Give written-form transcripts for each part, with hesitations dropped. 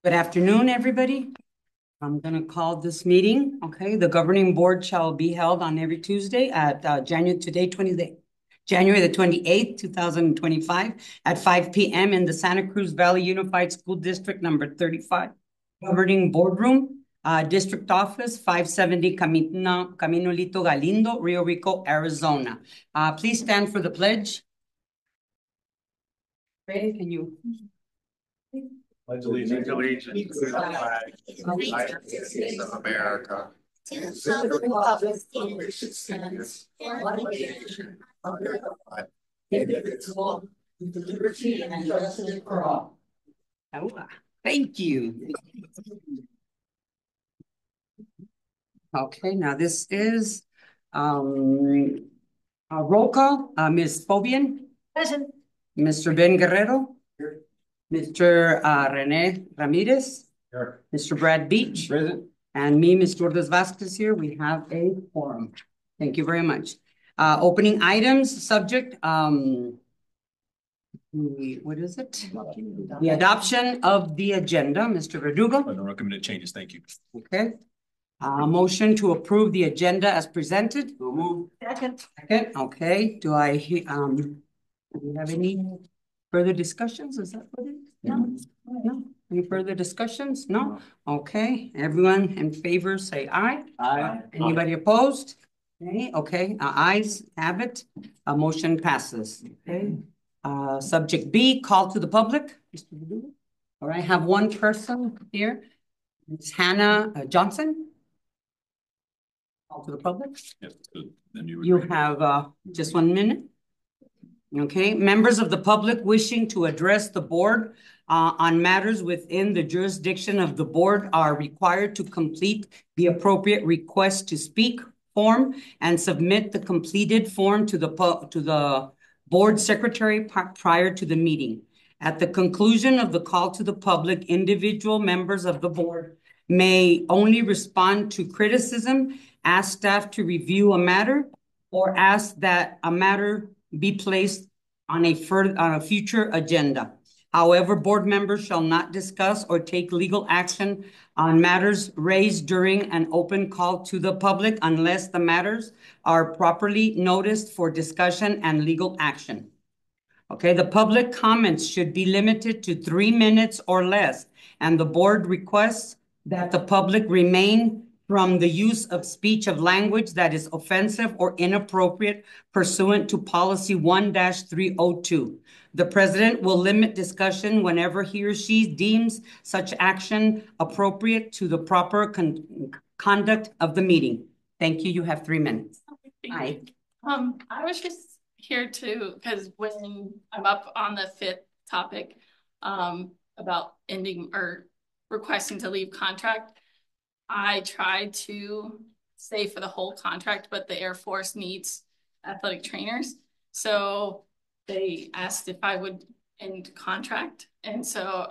Good afternoon, everybody. I'm going to call this meeting. Okay, the governing board shall be held on every Tuesday at January the 28th, 2025 at 5 p.m. in the Santa Cruz Valley Unified School District number 35. Governing boardroom, district office, 570 Camino Lito Galindo, Rio Rico, Arizona. Please stand for the pledge. Ready? Can you? Pledge allegiance to the flag of the United States of America, to the republic for which it stands, one nation, under God, indivisible, with liberty and justice for all. Thank you. Okay, now this is a roll call. Ms. Fobian. Present. Mr. Ben Guerrero. Here. Mr. Rene Ramirez. Here. Mr. Brad Beach. Present. And me, Ms. Lourdes Vasquez here. We have a quorum. Thank you very much. Opening items, subject, what is it? The adoption of the agenda, Mr. Verdugo. No recommended changes, thank you. Okay. Motion to approve the agenda as presented. So move. Second. Second, okay. Do we have any further discussions? Is that what it is? No. No. Any further discussions? No? Okay. Everyone in favor say aye. Aye. Anybody opposed? Okay. Ayes have it. A motion passes. Okay. Subject B, call to the public. Mr. Verdugo. All right. I have one person here. It's Hannah Johnson. To the public? Yes, then you have just 1 minute. Okay, members of the public wishing to address the board on matters within the jurisdiction of the board are required to complete the appropriate request to speak form and submit the completed form to the board secretary prior to the meeting. At the conclusion of the call to the public, individual members of the board may only respond to criticism, ask staff to review a matter, or ask that a matter be placed on a future agenda. However, board members shall not discuss or take legal action on matters raised during an open call to the public unless the matters are properly noticed for discussion and legal action. Okay, the public comments should be limited to 3 minutes or less, and the board requests that the public remain from the use of speech of language that is offensive or inappropriate pursuant to policy 1-302. The president will limit discussion whenever he or she deems such action appropriate to the proper conduct of the meeting. Thank you. You have 3 minutes. Hi. I was just here because when I'm up on the 5th topic about ending or requesting to leave contract, I tried to stay for the whole contract, but the Air Force needs athletic trainers. So they asked if I would end contract. And so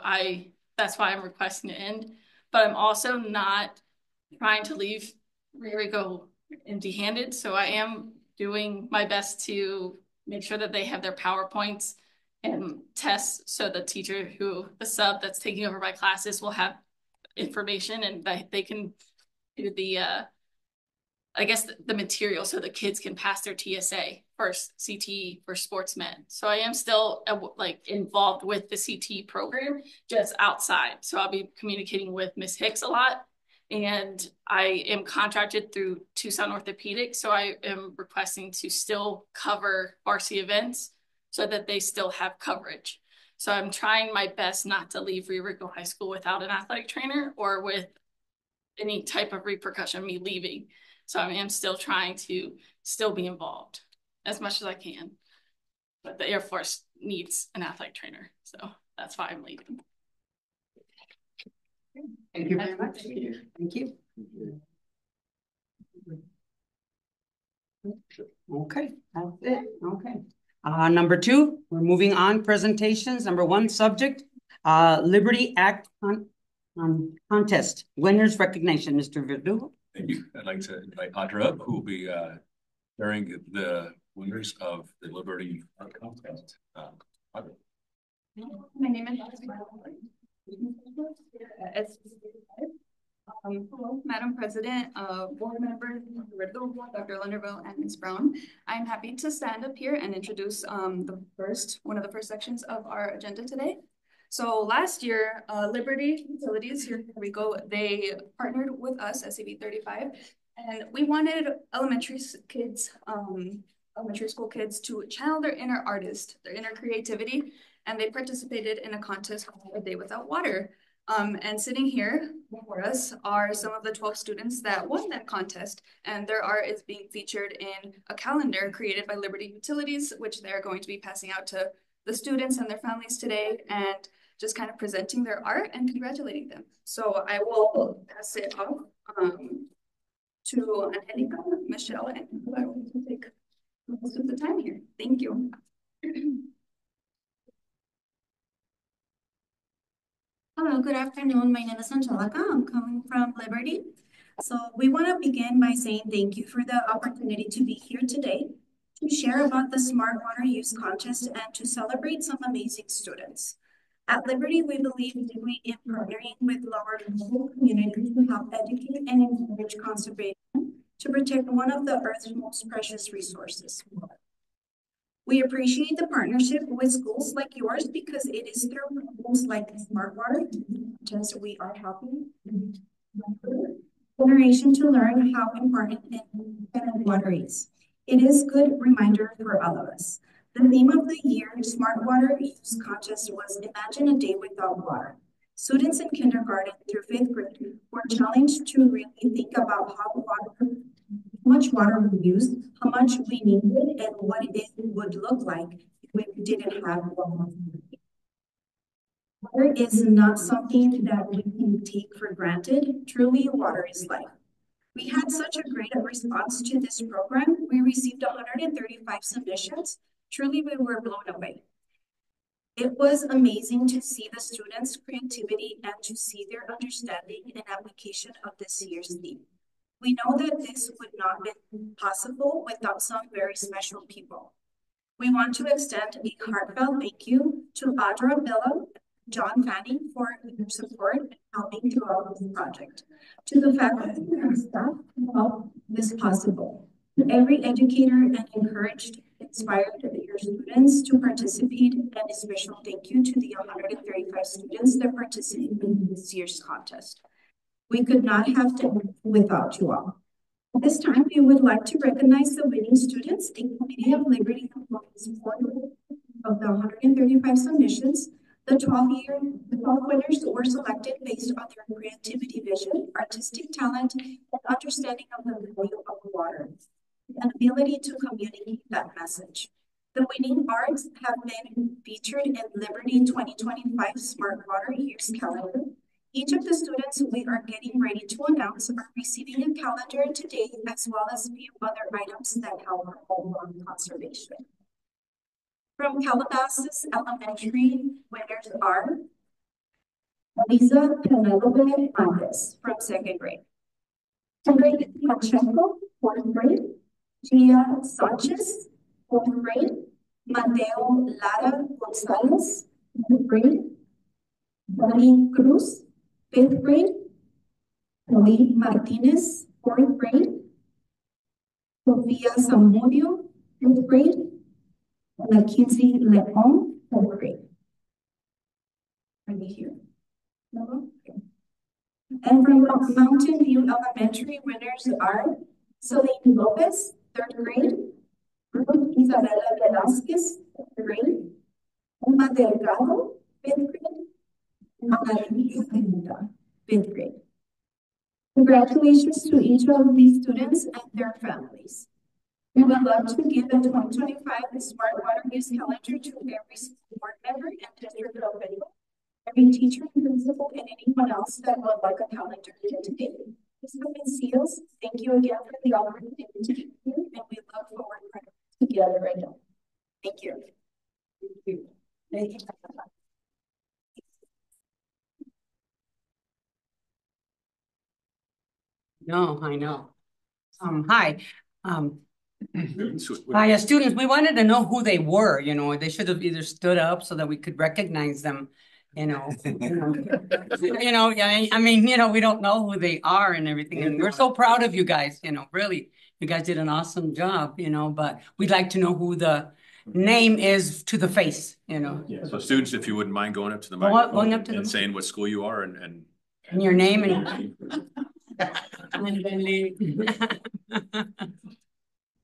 that's why I'm requesting to end. But I'm also not trying to leave Rio Rico empty-handed. So I am doing my best to make sure that they have their PowerPoints and tests so the sub that's taking over my classes will have information and that they can do the material so the kids can pass their TSA first, CTE for sportsmen. So I am still involved with the CTE program, just outside. So I'll be communicating with Ms. Hicks a lot, and I am contracted through Tucson Orthopedics. So I am requesting to still cover varsity events so that they still have coverage. So I'm trying my best not to leave Rio Rico High School without an athletic trainer or with any type of repercussion of me leaving. So I am still trying to still be involved as much as I can. But the Air Force needs an athletic trainer. So that's why I'm leaving. Thank you very much. Thank you. Okay, that's it. Okay. Number 2, we're moving on. Presentations. Number 1, subject, Liberty Act contest. Winners recognition, Mr. Verdugo. Thank you. I'd like to invite Audra up, who will be sharing the winners of the Liberty Art Contest. My name is Hello, Madam President, board members, Dr. Lunderville, and Ms. Brown. I'm happy to stand up here and introduce one of the first sections of our agenda today. So last year, Liberty Utilities, here we go, they partnered with us, SCB 35, and we wanted elementary school kids to channel their inner artist, their inner creativity, and they participated in a contest called A Day Without Water. And sitting here before us are some of the 12 students that won that contest, and their art is being featured in a calendar created by Liberty Utilities, which they're going to be passing out to the students and their families today, and just kind of presenting their art and congratulating them. So I will pass it off to Angelica, Michelle, and I will take most of the time here. Thank you. Hello, good afternoon. My name is Angelica. I'm coming from Liberty. So we want to begin by saying thank you for the opportunity to be here today to share about the Smart Water Use Contest and to celebrate some amazing students. At Liberty, we believe deeply in partnering with lower local communities to help educate and encourage conservation to protect one of the Earth's most precious resources, water. We appreciate the partnership with schools like yours because it is through programs like Smart Water Contest we are helping generation to learn how important water is. It is a good reminder for all of us. The theme of the year Smart Water Use Contest was Imagine a Day Without Water. Students in kindergarten through 5th grade were challenged to really think about how much water we use, how much we needed, and what it would look like if we didn't have water. Water is not something that we can take for granted. Truly, water is life. We had such a great response to this program. We received 135 submissions. Truly, we were blown away. It was amazing to see the students' creativity and to see their understanding and application of this year's theme. We know that this would not have been possible without some very special people. We want to extend a heartfelt thank you to Audra Villa, John Fanning for their support and helping throughout this project, to the faculty and staff who helped this possible, to every educator and encouraged, inspired your students to participate, and a special thank you to the 135 students that participated in this year's contest. We could not have done it without you all. At this time, we would like to recognize the winning students. The Committee of Liberty support of the 135 submissions. The 12 winners were selected based on their creativity, vision, artistic talent, and understanding of the value of water, and ability to communicate that message. The winning arts have been featured in Liberty 2025 Smart Water Use Calendar. Each of the students we are getting ready to announce are receiving a calendar today, as well as a few other items that help our water conservation. From Calabasas Elementary, winners are Lisa Penelope Andes from 2nd grade, Henry Pacheco, 4th grade, Gia Sanchez, 4th grade, Mateo Lara Gonzalez, 5th grade, Dani Cruz, 5th grade, Lee Martinez, 4th grade, Sofia Zamudio, 5th grade, Mackenzie Leon, 4th grade. Are they here? No? Okay. And from Mountain View Elementary, winners are Celine Lopez, 3rd grade, Ruth Isabella Velasquez, 3rd grade, Emma Delgado, 5th grade, Ana 5th grade. Congratulations to each of these students and their families. We would love to give the 2025 Smart Water Use Calendar to every board member and district official, every teacher, principal, and anyone else that would like a calendar today. This has been seals. Thank you again for the opportunity to be here, and we look forward to together right now. Thank you. Thank you. Thank you. No, I know. Hi. Hi, students. We wanted to know who they were. You know, they should have either stood up so that we could recognize them. Yeah, I mean, we don't know who they are and everything, and we're so proud of you guys, really. You guys did an awesome job, but we'd like to know who the name is to the face, Yeah. So students, if you wouldn't mind going up to the Going microphone up to and the- saying what school you are and And your name and.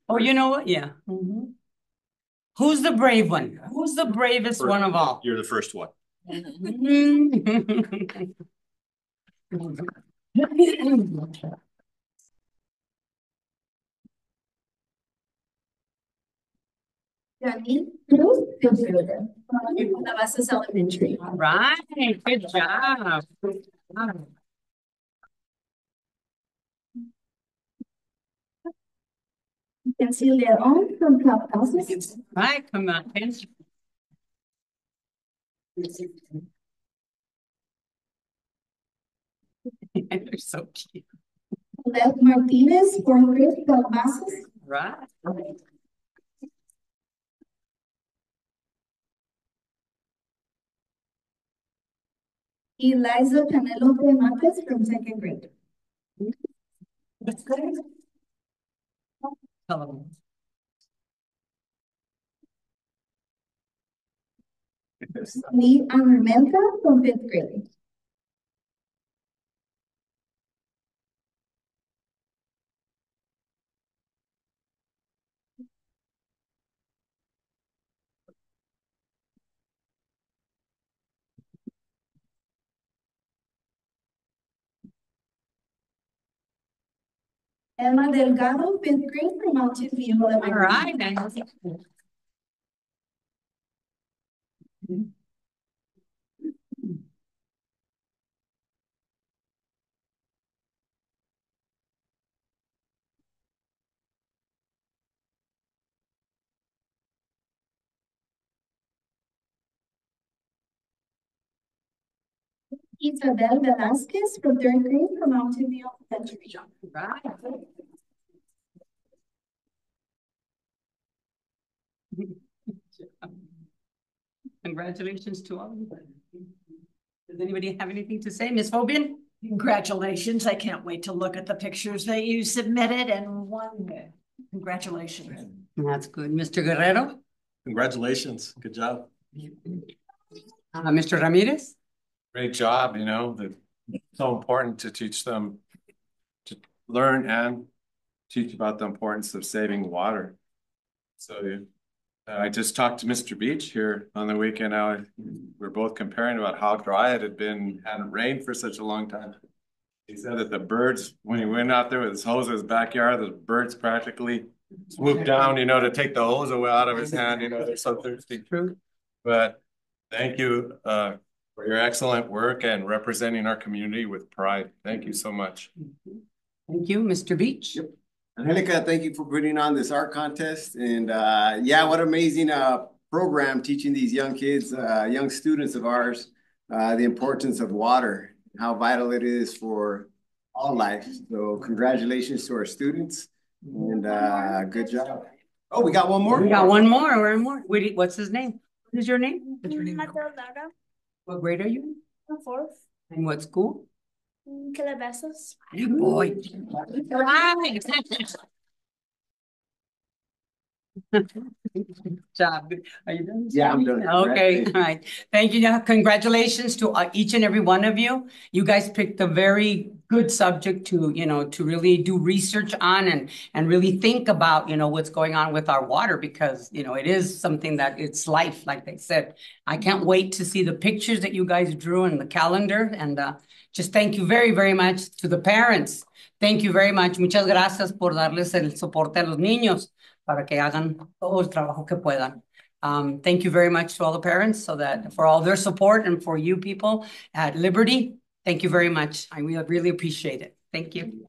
Oh, you know what? Yeah. Mhm. Who's the brave one? Who's the bravest one of all? you're the first one. Janine Cruz, fifth grader, from Calabasas Elementary. Right, good job. Nancy Leon from Calabasas. Right, come on. They're so cute. Lev Martinez, fourth grade, Calabasas. Right. Eliza Penelope Mates from second grade. Tell them. Lee Armelka from fifth grade. Emma Delgado, fifth grade, from Mountain View All Elementary. right, Nancy. Isabel Velasquez from third grade, from Mountain View Elementary. Right. Congratulations to all of you. Does anybody have anything to say? Ms. Fobian? Congratulations. I can't wait to look at the pictures that you submitted and won. Congratulations. That's good. Mr. Guerrero? Congratulations. Good job. Mr. Ramirez? Great job. It's so important to teach them to learn and teach about the importance of saving water. So I just talked to Mr. Beach here on the weekend. We're both comparing about how dry it had been, hadn't rained for such a long time. He said that the birds, when he went out there with his hose in his backyard, the birds practically swooped down, to take the hose away out of his hand. They're so thirsty. True. But thank you for your excellent work and representing our community with pride. Thank you so much. Thank you, Mr. Beach. Yep. Angelica, thank you for putting on this art contest. And yeah, what amazing program teaching these young kids, young students of ours, the importance of water, how vital it is for all life. So congratulations to our students and good job. Oh, we got one more? We got one more. One more. What's his name? What is your name? What's your name? What grade are you in? Fourth. In what school? Calabasas. Good boy. Good job. Are you done? Yeah, I'm done. Okay, all right. Thank you. Congratulations to each and every one of you. You guys picked a very good subject to, to really do research on and really think about, what's going on with our water because, it is something that it's life, like they said. I can't wait to see the pictures that you guys drew in the calendar and just thank you very, very much to the parents. Thank you very much. Muchas gracias por darles el soporte a los niños para que hagan todo el trabajo que puedan. Thank you very much to all the parents for all their support and for you people at Liberty. Thank you very much. I really appreciate it. Thank you.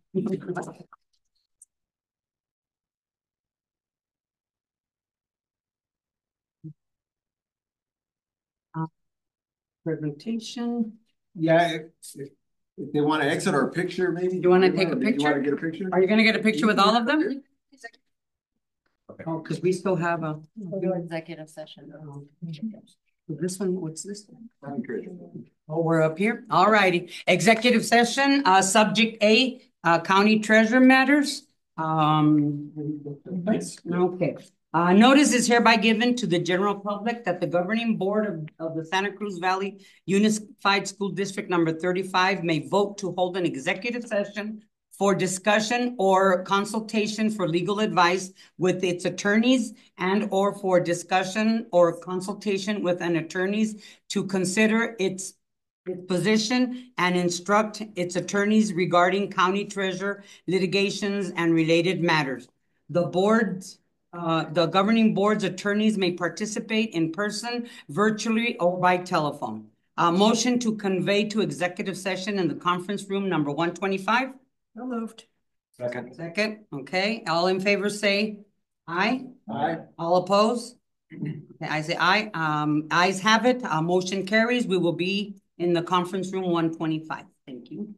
Presentation. Yeah, if they want to exit our picture, maybe. You want to take a picture? You want to get a picture? Are you going to get a picture with all of them? Oh, because we still have a We'll do executive session. This one, what's this? Oh, we're up here. All righty. Executive session, subject A, county treasurer matters. Okay. Notice is hereby given to the general public that the governing board of the Santa Cruz Valley Unified School District number 35 may vote to hold an executive session for discussion or consultation for legal advice with its attorneys and or for discussion or consultation with an attorneys to consider its position and instruct its attorneys regarding county treasurer litigations and related matters. The governing board's attorneys may participate in person, virtually, or by telephone. Motion to convey to executive session in the conference room number 125. So moved. Second. Second, okay. All in favor say aye. Aye. All opposed? Okay, I say aye. Ayes have it. Motion carries. We will be in the conference room 125. Thank you.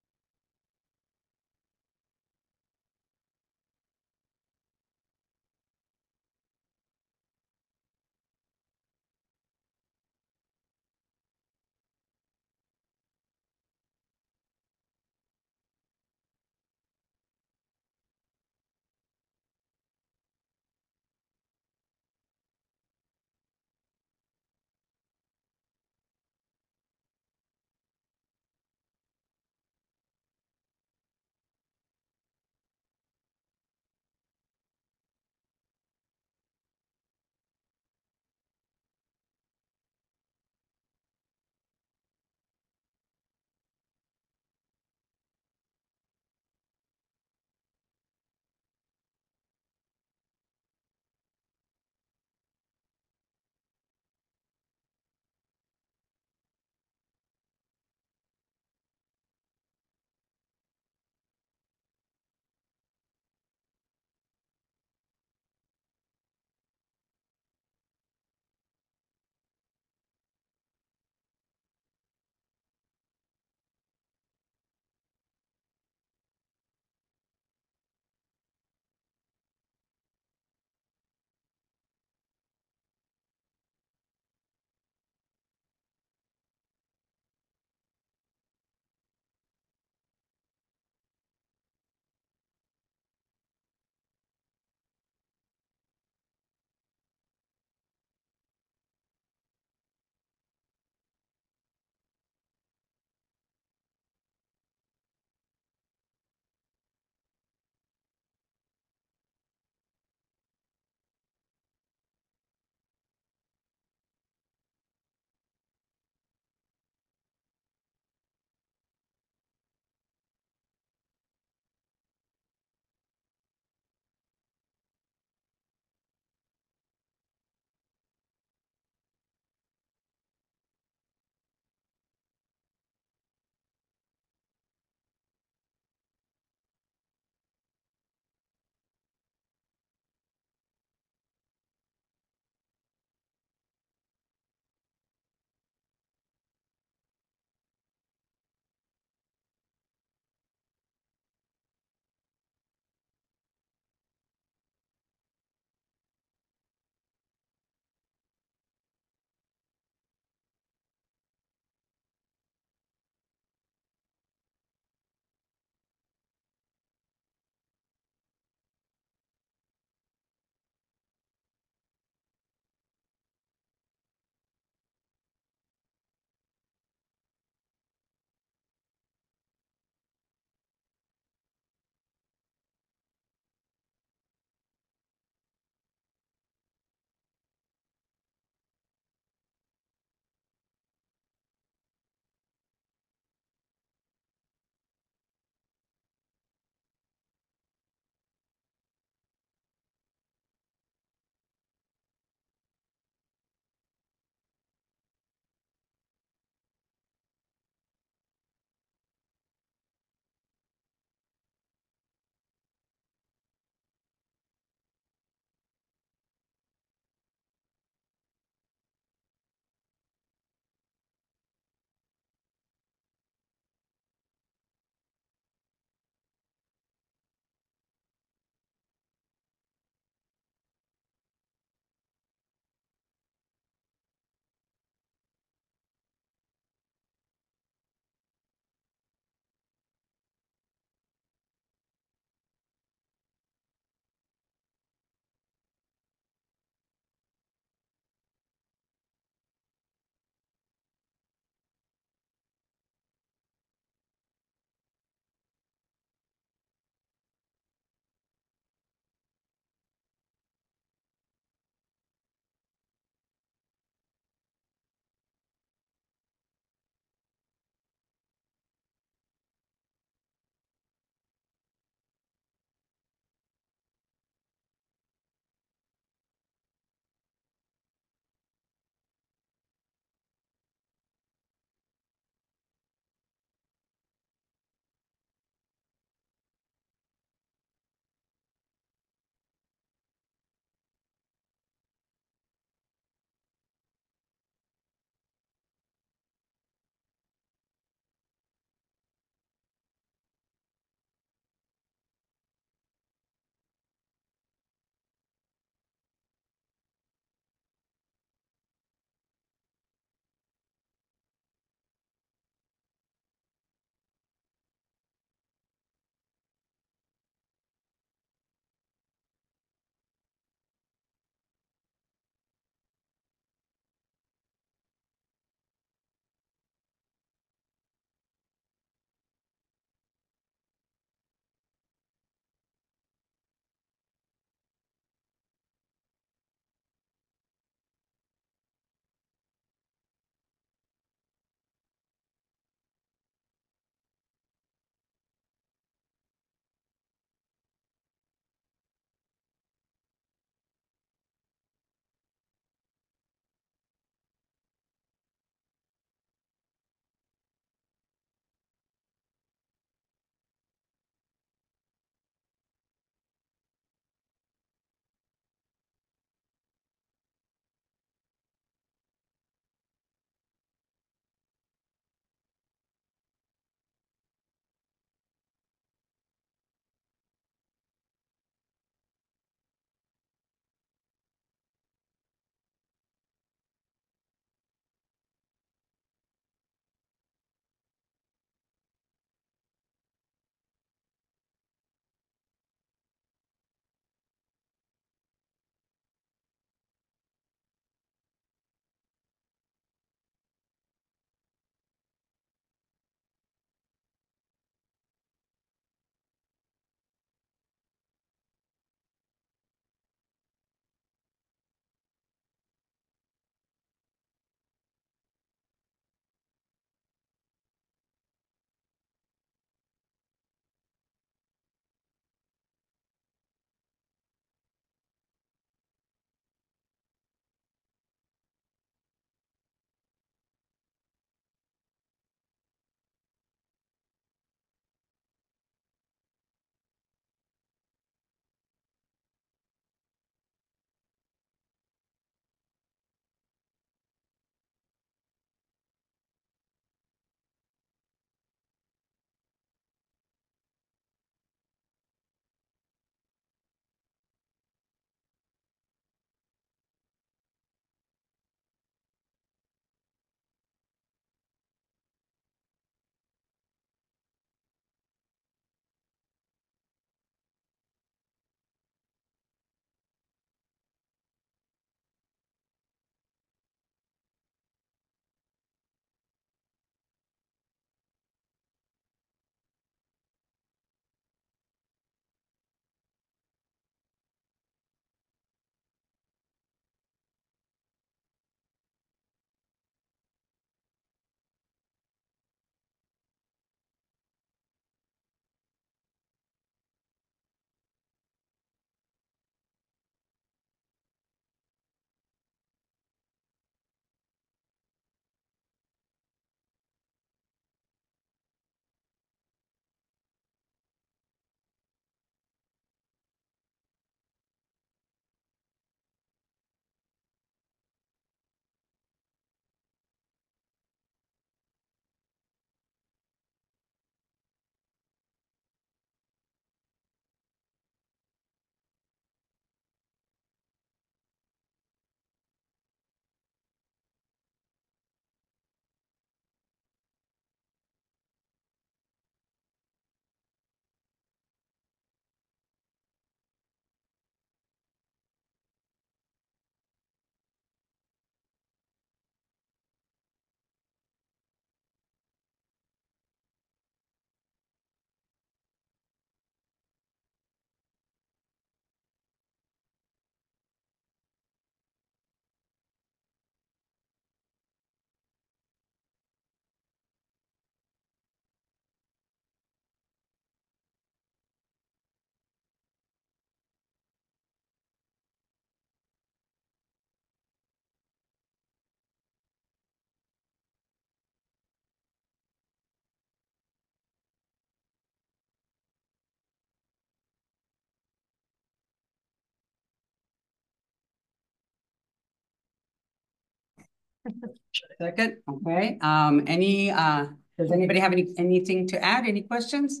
Second, okay, does anybody have anything to add? Any questions?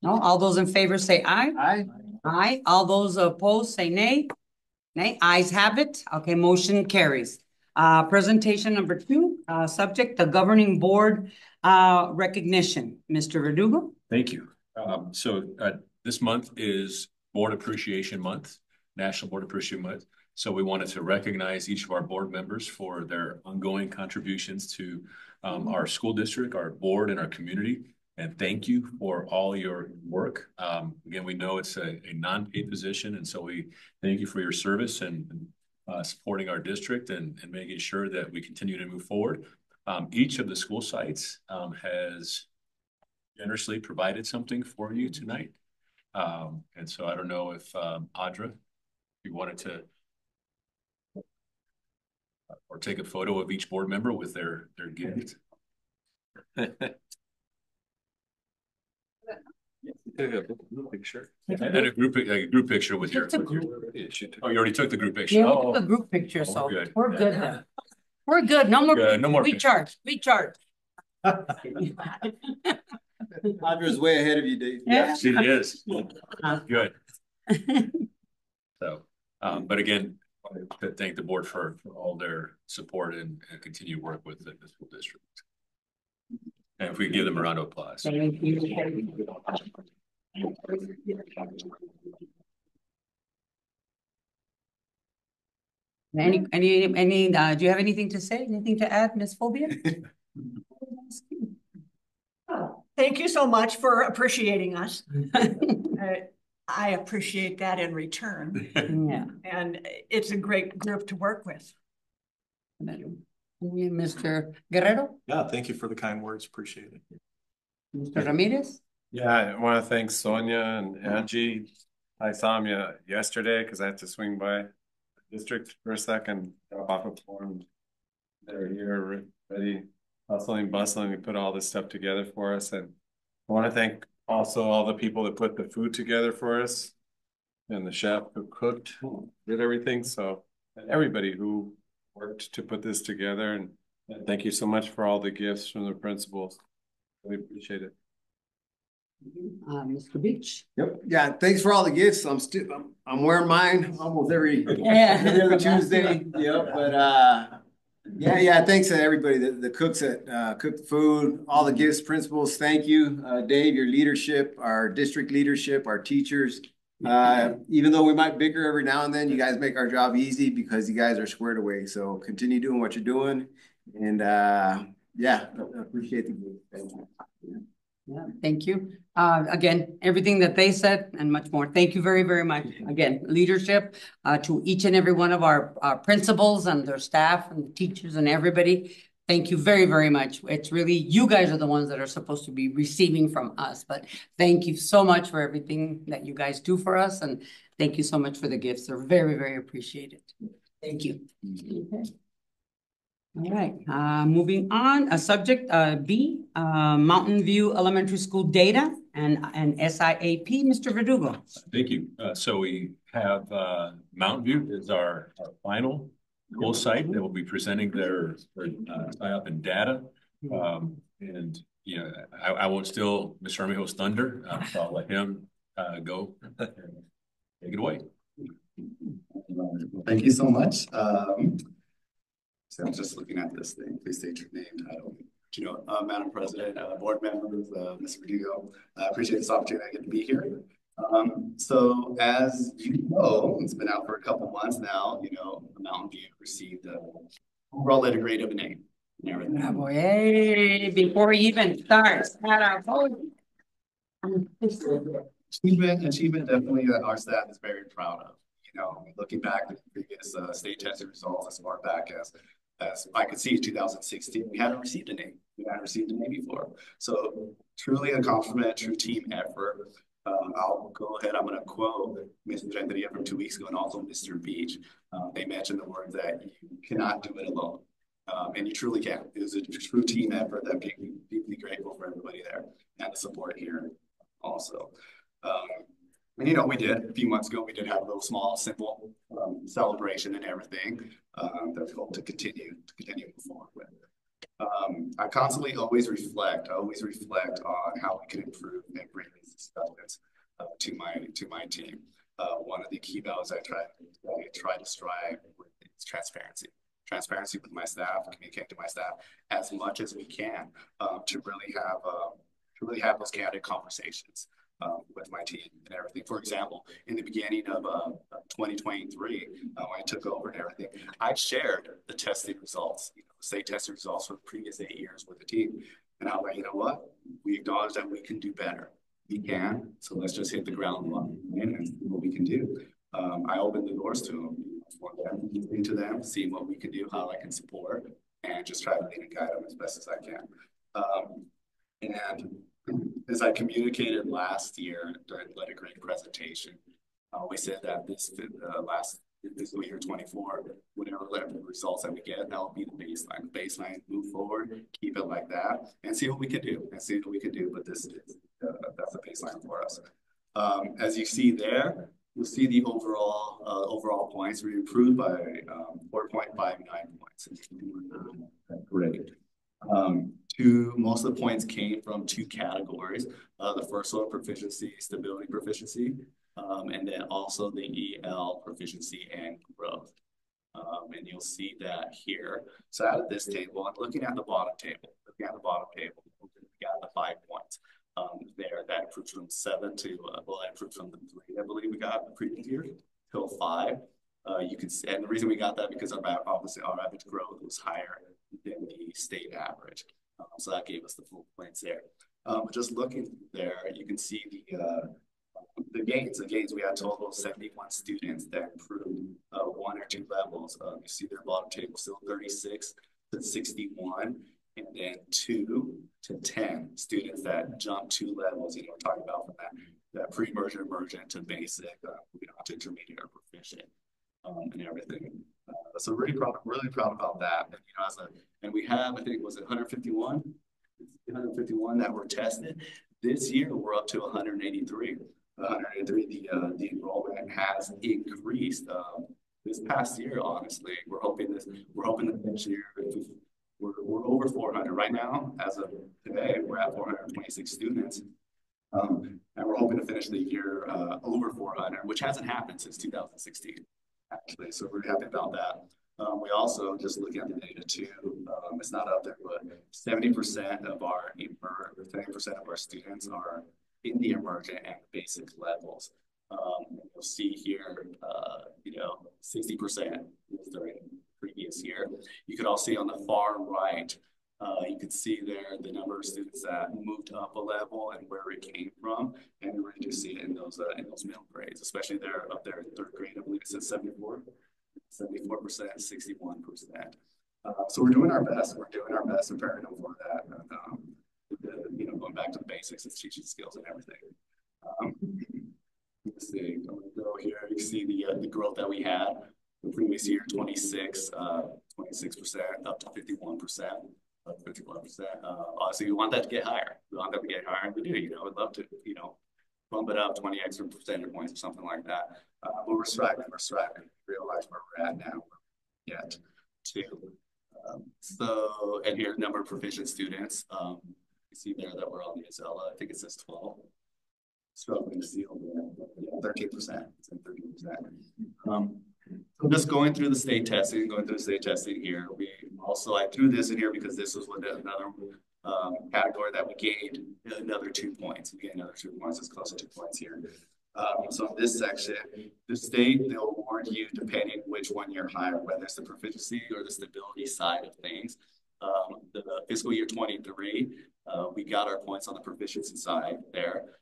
No, all those in favor say aye. Aye. Aye, all those opposed say nay. Nay, ayes have it. Okay, motion carries. Presentation number 2, subject, the governing board, recognition. Mr. Verdugo? Thank you. This month is Board Appreciation Month, National Board Appreciation Month. So we wanted to recognize each of our board members for their ongoing contributions to our school district, our board, and our community. And thank you for all your work. Again, we know it's a non-paid position, and so we thank you for your service and supporting our district and making sure that we continue to move forward. Each of the school sites has generously provided something for you tonight. And so I don't know if Audra, you wanted to or take a photo of each board member with their gift. A group picture. And a group picture with your. Oh, you already took the group picture. Yeah, we took a group picture, so good. we're good now. We're good. No more. No more. We charge. Audra's way ahead of you, Dave. Yeah. She is. Good. So, but again, I want to thank the board for all their support and continued work with the school district. And if we give them a round of applause. Thank you. Do you have anything to say? Anything to add, Ms. Fulvia? Thank you so much for appreciating us. I appreciate that in return. Yeah. And it's a great group to work with. Mr. Guerrero? Yeah, thank you for the kind words. Appreciate it. Mr. Ramirez? Yeah, I want to thank Sonia and Angie. I saw them yesterday because I had to swing by the district for a second, drop off a form. They're here ready, hustling, bustling to put all this stuff together for us. And I want to thank also all the people that put the food together for us and the chef who cooked, did everything. So, and everybody who worked to put this together. And thank you so much for all the gifts from the principals. Really appreciate it. Mr. Beach? Yep. Yeah. Thanks for all the gifts. I'm wearing mine almost every other Tuesday. Yep. But yeah. Thanks to everybody, the cooks that cooked the food, all the gifts, principals. Thank you, Dave, your leadership, our district leadership, our teachers. Even though we might bicker every now and then, you guys make our job easy because you guys are squared away. So continue doing what you're doing, and yeah, I appreciate the group. Thank you. Yeah, thank you. Again, everything that they said and much more. Thank you very, very much. Again, leadership to each and every one of our principals and their staff and the teachers and everybody. Thank you very, very much. It's really, you guys are the ones that are supposed to be receiving from us, but thank you so much for everything that you guys do for us. And thank you so much for the gifts. They're very, very appreciated. Thank you. Okay. All right, moving on, subject B, Mountain View Elementary School data and SIAP, Mr. Verdugo. Thank you. So we have Mountain View is our final school site that will be presenting their SIAP and data. And you know, I won't steal Mr. Armijo's thunder, so I'll let him go. Take it away. Thank you so much. So I'm just looking at this thing. Please state your name, title. Madam President, board members, Mr. Verdugo, I appreciate this opportunity I get to be here. So as you know, it's been out for a couple months now. Mountain View received the overall letter grade of an A. And everything. Oh, hey, before he even starts, Achievement definitely that our staff is very proud of. Looking back at the previous state testing results as far back as I could see, 2016, we hadn't received an A. We hadn't received an A before. So truly a compliment, true team effort. I'll go ahead. I'm going to quote Mr. Renteria from 2 weeks ago and also Mr. Beach. They mentioned the words that you cannot do it alone. And you truly can. It was a true team effort that made me deeply grateful for everybody there and the support here also. And, you know, we did, a few months ago, we did have a little small, simple celebration and everything that we hope to continue move forward with. I constantly always reflect on how we can improve and bring these discussions to my team. One of the key values I try to strive with is transparency. Transparency with my staff, communicating to my staff as much as we can to really have those candid conversations with my team and everything. For example, in the beginning of 2023, when I took over and everything, I shared the testing results, state testing results for the previous 8 years with the team. And I was like, you know what? We acknowledge that we can do better. We can. So let's just hit the ground running and see what we can do. I opened the doors to them, for them, into them, seeing what we can do, how I can support, and just try to lead and guide them as best as I can. And as I communicated last year during the Let It Grade presentation, we said that this last fiscal year 24, whatever results that we get, that'll be the baseline. Baseline, move forward, keep it like that, and see what we can do. But this is that's the baseline for us. As you see there, you'll see the overall points. We improved by 4.59 points. Great. Most of the points came from 2 categories. The first one, proficiency, stability proficiency, and then also the EL proficiency and growth. And you'll see that here. So out of this table, I'm looking at the bottom table. We got the 5 points there. That improved from 7 to, that improved from the 3, I believe we got the previous year, till 5. You can see, and the reason we got that because obviously our average growth was higher than the state average. So that gave us the full points there. Just looking there, you can see the gains. We had a total of 71 students that improved 1 or 2 levels. You see their bottom table still 36 to 61, and then 2 to 10 students that jumped 2 levels. We're talking about from that pre-emergent, emergent to basic, to intermediate or proficient, and everything. So really proud about that. And we have, I think, was it 151 that were tested. This year, we're up to 183. The enrollment has increased. This past year, honestly, we're hoping that next year, we're over 400 right now. As of today, we're at 426 students. And we're hoping to finish the year over 400, which hasn't happened since 2016, actually. So we're happy about that. We also, just looking at the data too, it's not up there, but 70% of our students are in the emergent and basic levels. You'll see here, 60% during the previous year. You could also see on the far right, you can see there the number of students that moved up a level and where it came from, and you really do see it in those middle grades, especially there up there in 3rd grade. I believe it says 74%, 61%. So we're doing our best. Preparing them for that. Going back to the basics and teaching skills and everything. Let's see. I'm going to go here. You can see the growth that we had the previous year, 26% up to 51%. 51%. Obviously, we want that to get higher. And we do. We'd love to, bump it up 20 extra percentage points or something like that. But we're striving. Realize where we're at now. Yet, too. So, and here, number of proficient students. You see there that we're on the Azella. I think it says 12. Struggling to see over there. 13%. It's in 13%. So just going through the state testing here. I threw this in here because this was another category that we gained another 2 points. It's close to 2 points here. So in this section, the state, they'll award you depending which one you're higher, whether it's the proficiency or the stability side of things. The fiscal year 23, we got our points on the proficiency side there.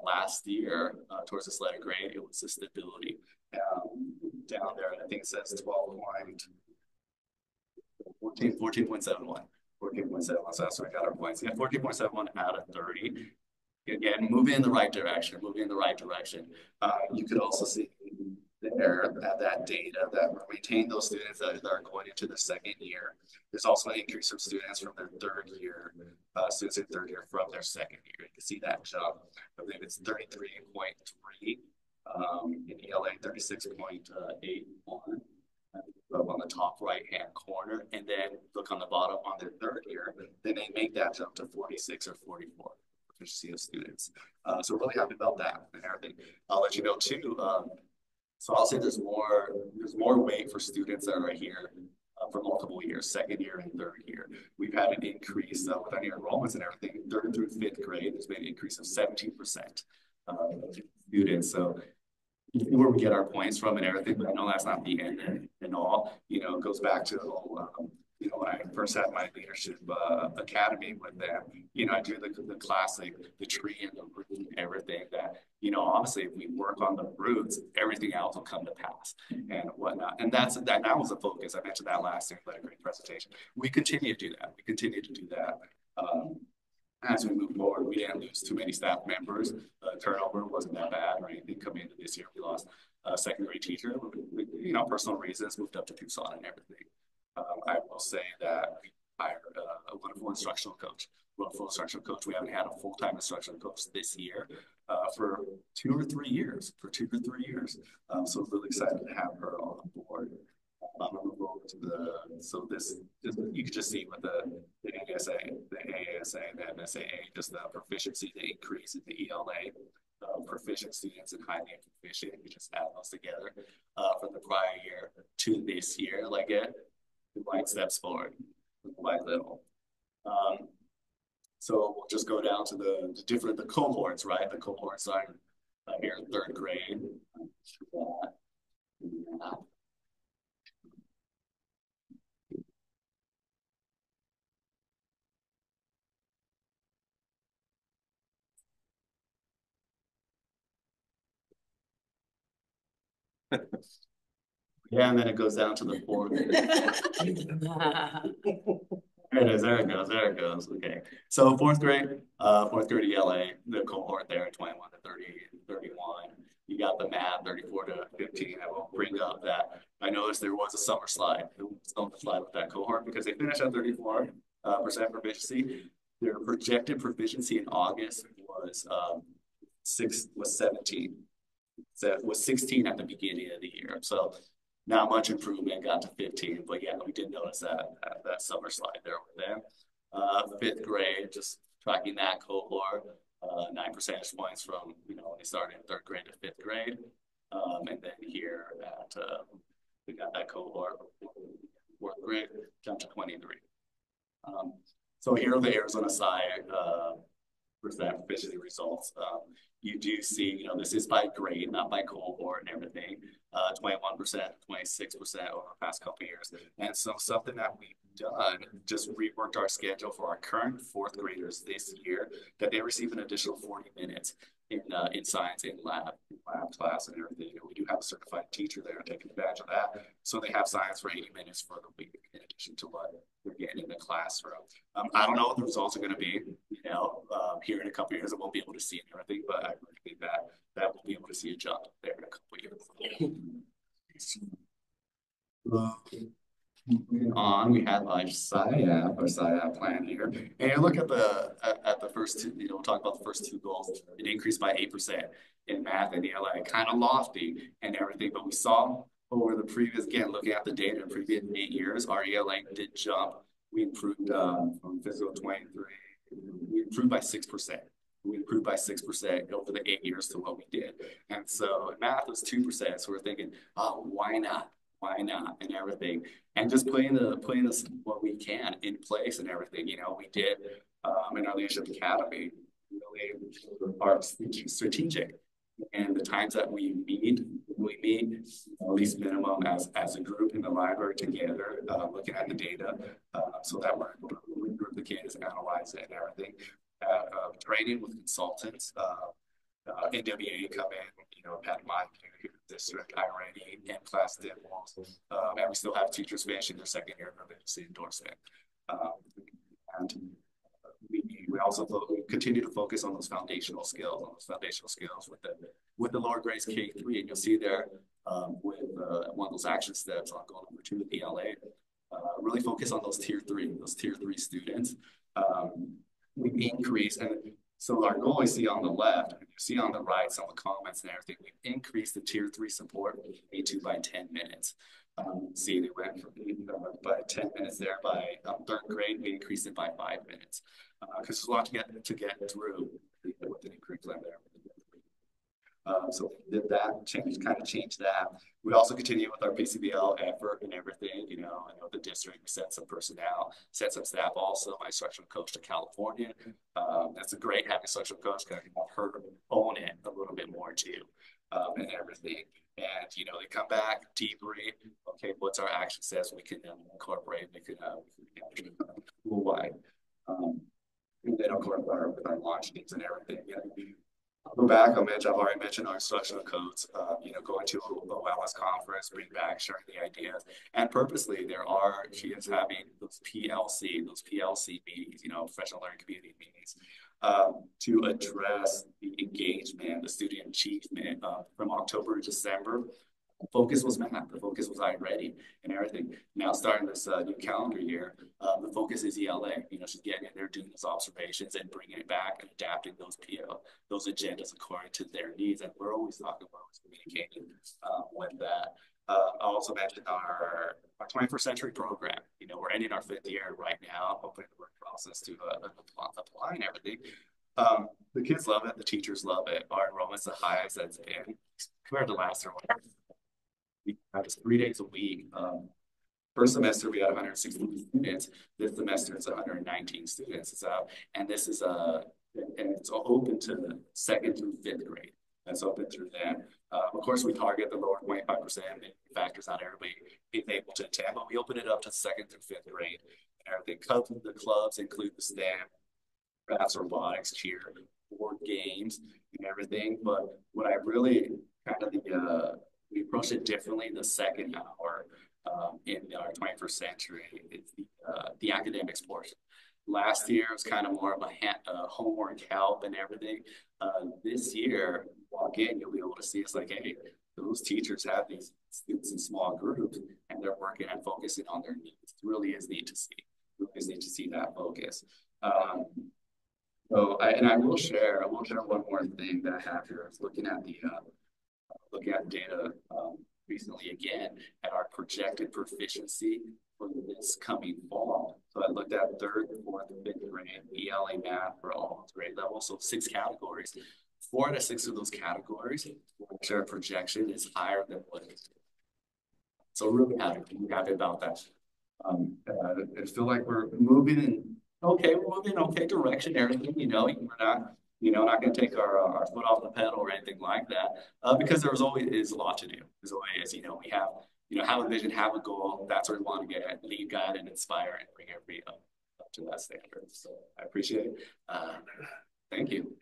Last year, towards this letter grade, it was the stability. Down there, I think it says 14.71. So that's where we got our points. 14.71 out of 30. Again, moving in the right direction. You could also see there at that data that we're maintaining those students that are going into the 2nd year. There's also an increase of students from their 3rd year, from their 2nd year. You can see that jump. I believe it's 33.3 In ELA 36.81. Up on the top right-hand corner, and then look on the bottom on their third year, then they make that jump to 46 or 44 proficiency of students. So really happy about that and everything. I'll let you know too. So I'll say there's more weight for students that are here for multiple years, second year and third year. We've had an increase with our new enrollments and everything, third through fifth grade. There's been an increase of 17% students. So where we get our points from and everything, but I know that's not the end and all. You know, it goes back to the whole, you know, when I first had my leadership academy with them, you know, I do the classic, the tree and the root and everything that, you know, honestly, if we work on the roots, everything else will come to pass and whatnot. And that was a focus. I mentioned that last year, but a great presentation. We continue to do that. We continue to do that. As we move forward, we didn't lose too many staff members. Turnover wasn't that bad or anything coming into this year. We lost a second grade teacher, you know, personal reasons, moved up to Tucson and everything. I will say that we hired a wonderful instructional coach. We haven't had a full-time instructional coach this year for 2 or 3 years. So really excited to have her on board. I'm gonna move over to so this you can just see with the ASA, the ASA, and the MSAA, just the proficiency, the increase in the ELA, proficient students and highly proficient. You just add those together from the prior year to this year, like light steps forward, quite little. So we'll just go down to the cohorts, right? The cohorts are here in third grade. Yeah, and then it goes down to the fourth. There it goes. Okay. So fourth grade ELA, the cohort there, 21 to 30, 31. You got the math, 34 to 15. I will bring up that I noticed there was a summer slide. There was a summer slide with that cohort because they finished at 34% proficiency. Their projected proficiency in August was 17. So it was 16 at the beginning of the year. So not much improvement, got to 15. But yeah, we did notice that summer slide there with them. Fifth grade, just tracking that cohort, 9 percentage points from, you know, when they started in third grade to fifth grade. And then here we got that cohort, fourth grade, down to 23. So here are the Arizona side percent proficiency results. You do see, you know, this is by grade, not by cohort and everything. 21%, 26% over the past couple of years. And so something that we've done, just reworked our schedule for our current fourth graders this year, that they receive an additional 40 minutes in science, in lab class and everything. And we do have a certified teacher there taking advantage of that. So they have science for 80 minutes for the week in addition to what they're getting in the classroom. I don't know what the results are going to be, you know, here in a couple of years. I won't be able to see everything, but I really think that we'll be able to see a jump there in a couple of years. Moving on, we had like SIAP plan here, and you look at the first two. You know, we'll talk about the first two goals. It increased by 8% in math and ELA, kind of lofty and everything. But we saw over the previous, again, looking at the data in previous 8 years, our ELA did jump. We improved from fiscal 23. We improved by 6%. We improved by 6% over the 8 years to what we did. And so math was 2%. So we're thinking, oh, why not? And everything, and just putting this what we can in place and everything. You know, we did in our leadership academy really are strategic, and the times that we meet at least minimum as a group in the library together, looking at the data, so that we're able to regroup the kids, analyze it and everything. Training with consultants. NWA come in, you know, Pat Mike, district, already in class demos, and we still have teachers finishing their second year of residency endorsement. And we also continue to focus on those foundational skills, with the lower grades K3, and you'll see there with one of those action steps on goal number 2 with ELA, really focus on those tier 3 students. We increase, and So our goal you see on the left, you see on the right, some of the comments and everything, we've increased the tier 3 support A2 by 10 minutes. See, they went from by 10 minutes there. By 3rd grade, we increased it by 5 minutes because there's a lot to get through with the new curriculum there. So we did that, kind of changed that. We also continue with our PCBL effort and everything. You know, I know the district, we sent some personnel, sent some staff also. My instructional coach to California. That's a great having a instructional coach because I can have her own it a little bit more too, and everything. And, you know, they come back, debrief, okay, what's our action steps we can incorporate, we can school-wide. And then, of course, with our launch teams and everything, you know, I'll go back, I've already mentioned our instructional codes, you know, going to a wellness conference, bring back, sharing the ideas. And purposely, she is having those PLC meetings, you know, professional learning community meetings, to address the engagement, the student achievement from October to December. The focus was math, the focus was iReady and everything. Now starting this new calendar year, the focus is ELA. You know, she's getting in there, doing those observations and bringing it back and adapting those those agendas according to their needs. And we're always talking about communicating with that. I also mentioned our 21st century program. You know, we're ending our 5th year right now, hoping the work process to apply and everything. The kids love it, the teachers love it. Our enrollment's the highest that's been compared to last year. We have 3 days a week. First semester we had 160 students. This semester it's 119 students. And this is and it's open to the 2nd through 5th grade. That's open through then. Of course, we target the lower 25%. It factors not everybody being able to attend, but we open it up to 2nd through 5th grade. And everything. The clubs include the STEM, crafts, robotics, cheer, board games, and everything. But what I really kind of we approach it differently the second hour in our 21st century. It's the academics portion. Last year it was kind of more of a homework help and everything. This year, walk in, you'll be able to see it's like, hey, those teachers have these students in small groups and they're working and focusing on their needs. It really is neat to see. It really is neat to see that focus. So I will share one more thing that I have here. I was looking at data recently again at our projected proficiency for this coming fall. So I looked at 3rd, 4th, and 5th grade ELA math for all grade levels. So 6 categories. 4 out of 6 of those categories, our projection is higher than what it is. So really happy about that. I feel like we're moving in okay direction. Everything, you know, we're not going to take our foot off the pedal or anything like that, because there's always a lot to do. There's always, you know, we have, you know, have a vision, have a goal. That's where we want to get, lead, guide, and inspire, and bring everybody up to that standard. So I appreciate it. Thank you.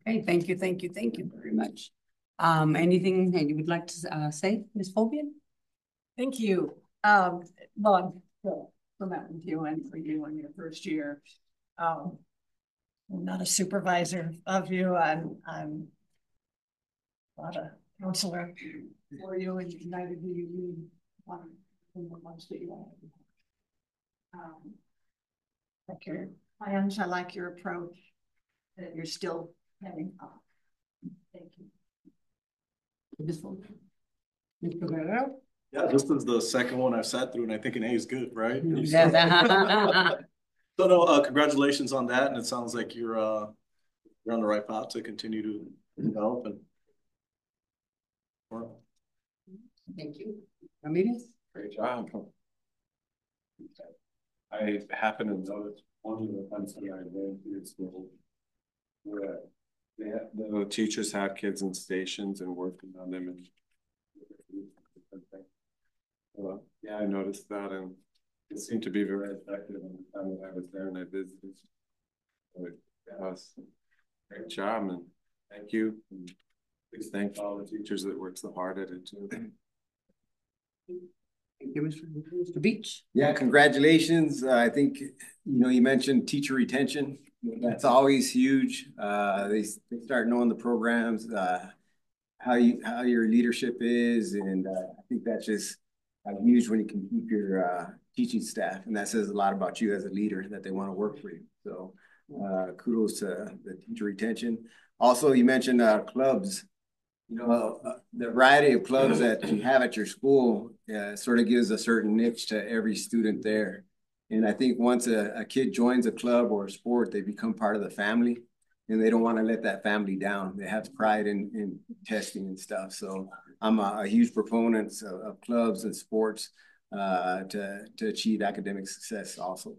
Okay, thank you very much. Anything that you would like to say, Ms. Fobian? Thank you. Well, I'm for that with you and for you in your first year. I'm not a supervisor of you. I'm not a counselor for you, and neither do you need one in the ones that you have. Like your plans, I like your approach that you're still heading up. Thank you. Mr. Guerrero? Yeah, this is the second one I've sat through, and I think an A is good, right? Yeah. So no, congratulations on that, and it sounds like you're on the right path to continue to develop. And Thank you. Ramirez? Great job. I happen to notice one of the times that I went through school where the teachers have kids in stations and working on them and yeah, I noticed that, and it seemed to be very effective in the time that I was there and I visited. So that was a great job, and thank you. And please thank all the teachers that worked so hard at it too. Thank you, Mr. Beach. Yeah, congratulations. I think, you know, you mentioned teacher retention. That's always huge. They start knowing the programs, how your leadership is, and I think that's just huge when you can keep your teaching staff, and that says a lot about you as a leader that they want to work for you. So kudos to the teacher retention. Also, you mentioned clubs. You know, the variety of clubs that you have at your school sort of gives a certain niche to every student there. And I think once a kid joins a club or a sport, they become part of the family, and they don't want to let that family down. They have pride in testing and stuff. So I'm a huge proponent of clubs and sports to achieve academic success also.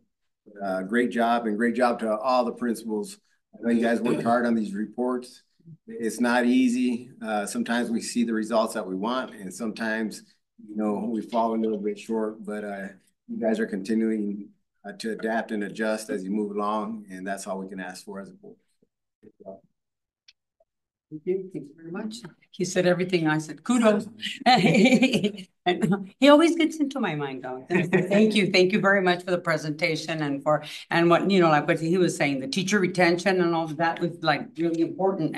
Great job, and great job to all the principals. I know you guys worked hard on these reports. It's not easy. Sometimes we see the results that we want, and sometimes, you know, we fall a little bit short, but you guys are continuing to adapt and adjust as you move along, and that's all we can ask for as a board. Thank you very much. He said everything. I said kudos. He always gets into my mind, though. Thank you very much for the presentation and what, you know, like what he was saying, the teacher retention and all of that was like really important.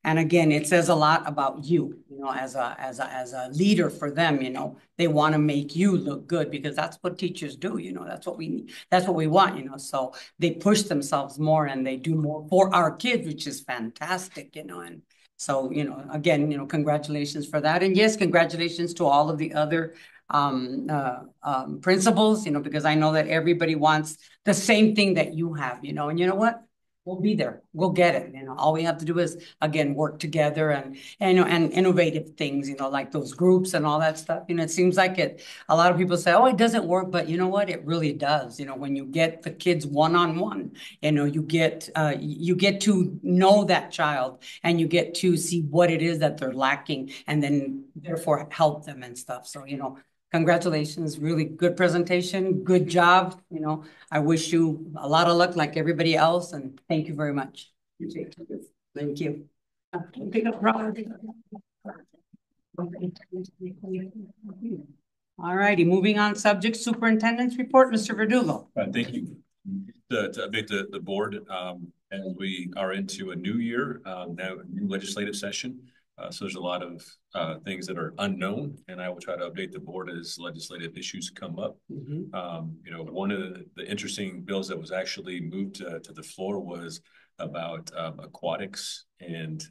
And again, it says a lot about you, you know, as a leader for them. You know, they want to make you look good, because that's what teachers do. You know, that's what we need. That's what we want. You know, so they push themselves more and they do more for our kids, which is fantastic. You know, and so, you know, again, you know, congratulations for that. And yes, congratulations to all of the other principals, you know, because I know that everybody wants the same thing that you have, you know, and you know what? We'll be there. We'll get it. You know, all we have to do is, again, work together and you know, and innovative things, you know, like those groups and all that stuff. You know, it seems like a lot of people say, oh, it doesn't work, but you know what? It really does. You know, when you get the kids one-on-one, you know, you get to know that child, and you get to see what it is that they're lacking, and then therefore help them and stuff. So, you know, congratulations, really good presentation, good job. You know, I wish you a lot of luck like everybody else, and thank you very much. Thank you. All righty, moving on, subject superintendent's report, Mr. Verdugo. Thank you. To update the board, as we are into a new year, now a new legislative session. So there's a lot of things that are unknown, and I will try to update the board as legislative issues come up. You know, one of the interesting bills that was actually moved to the floor was about aquatics and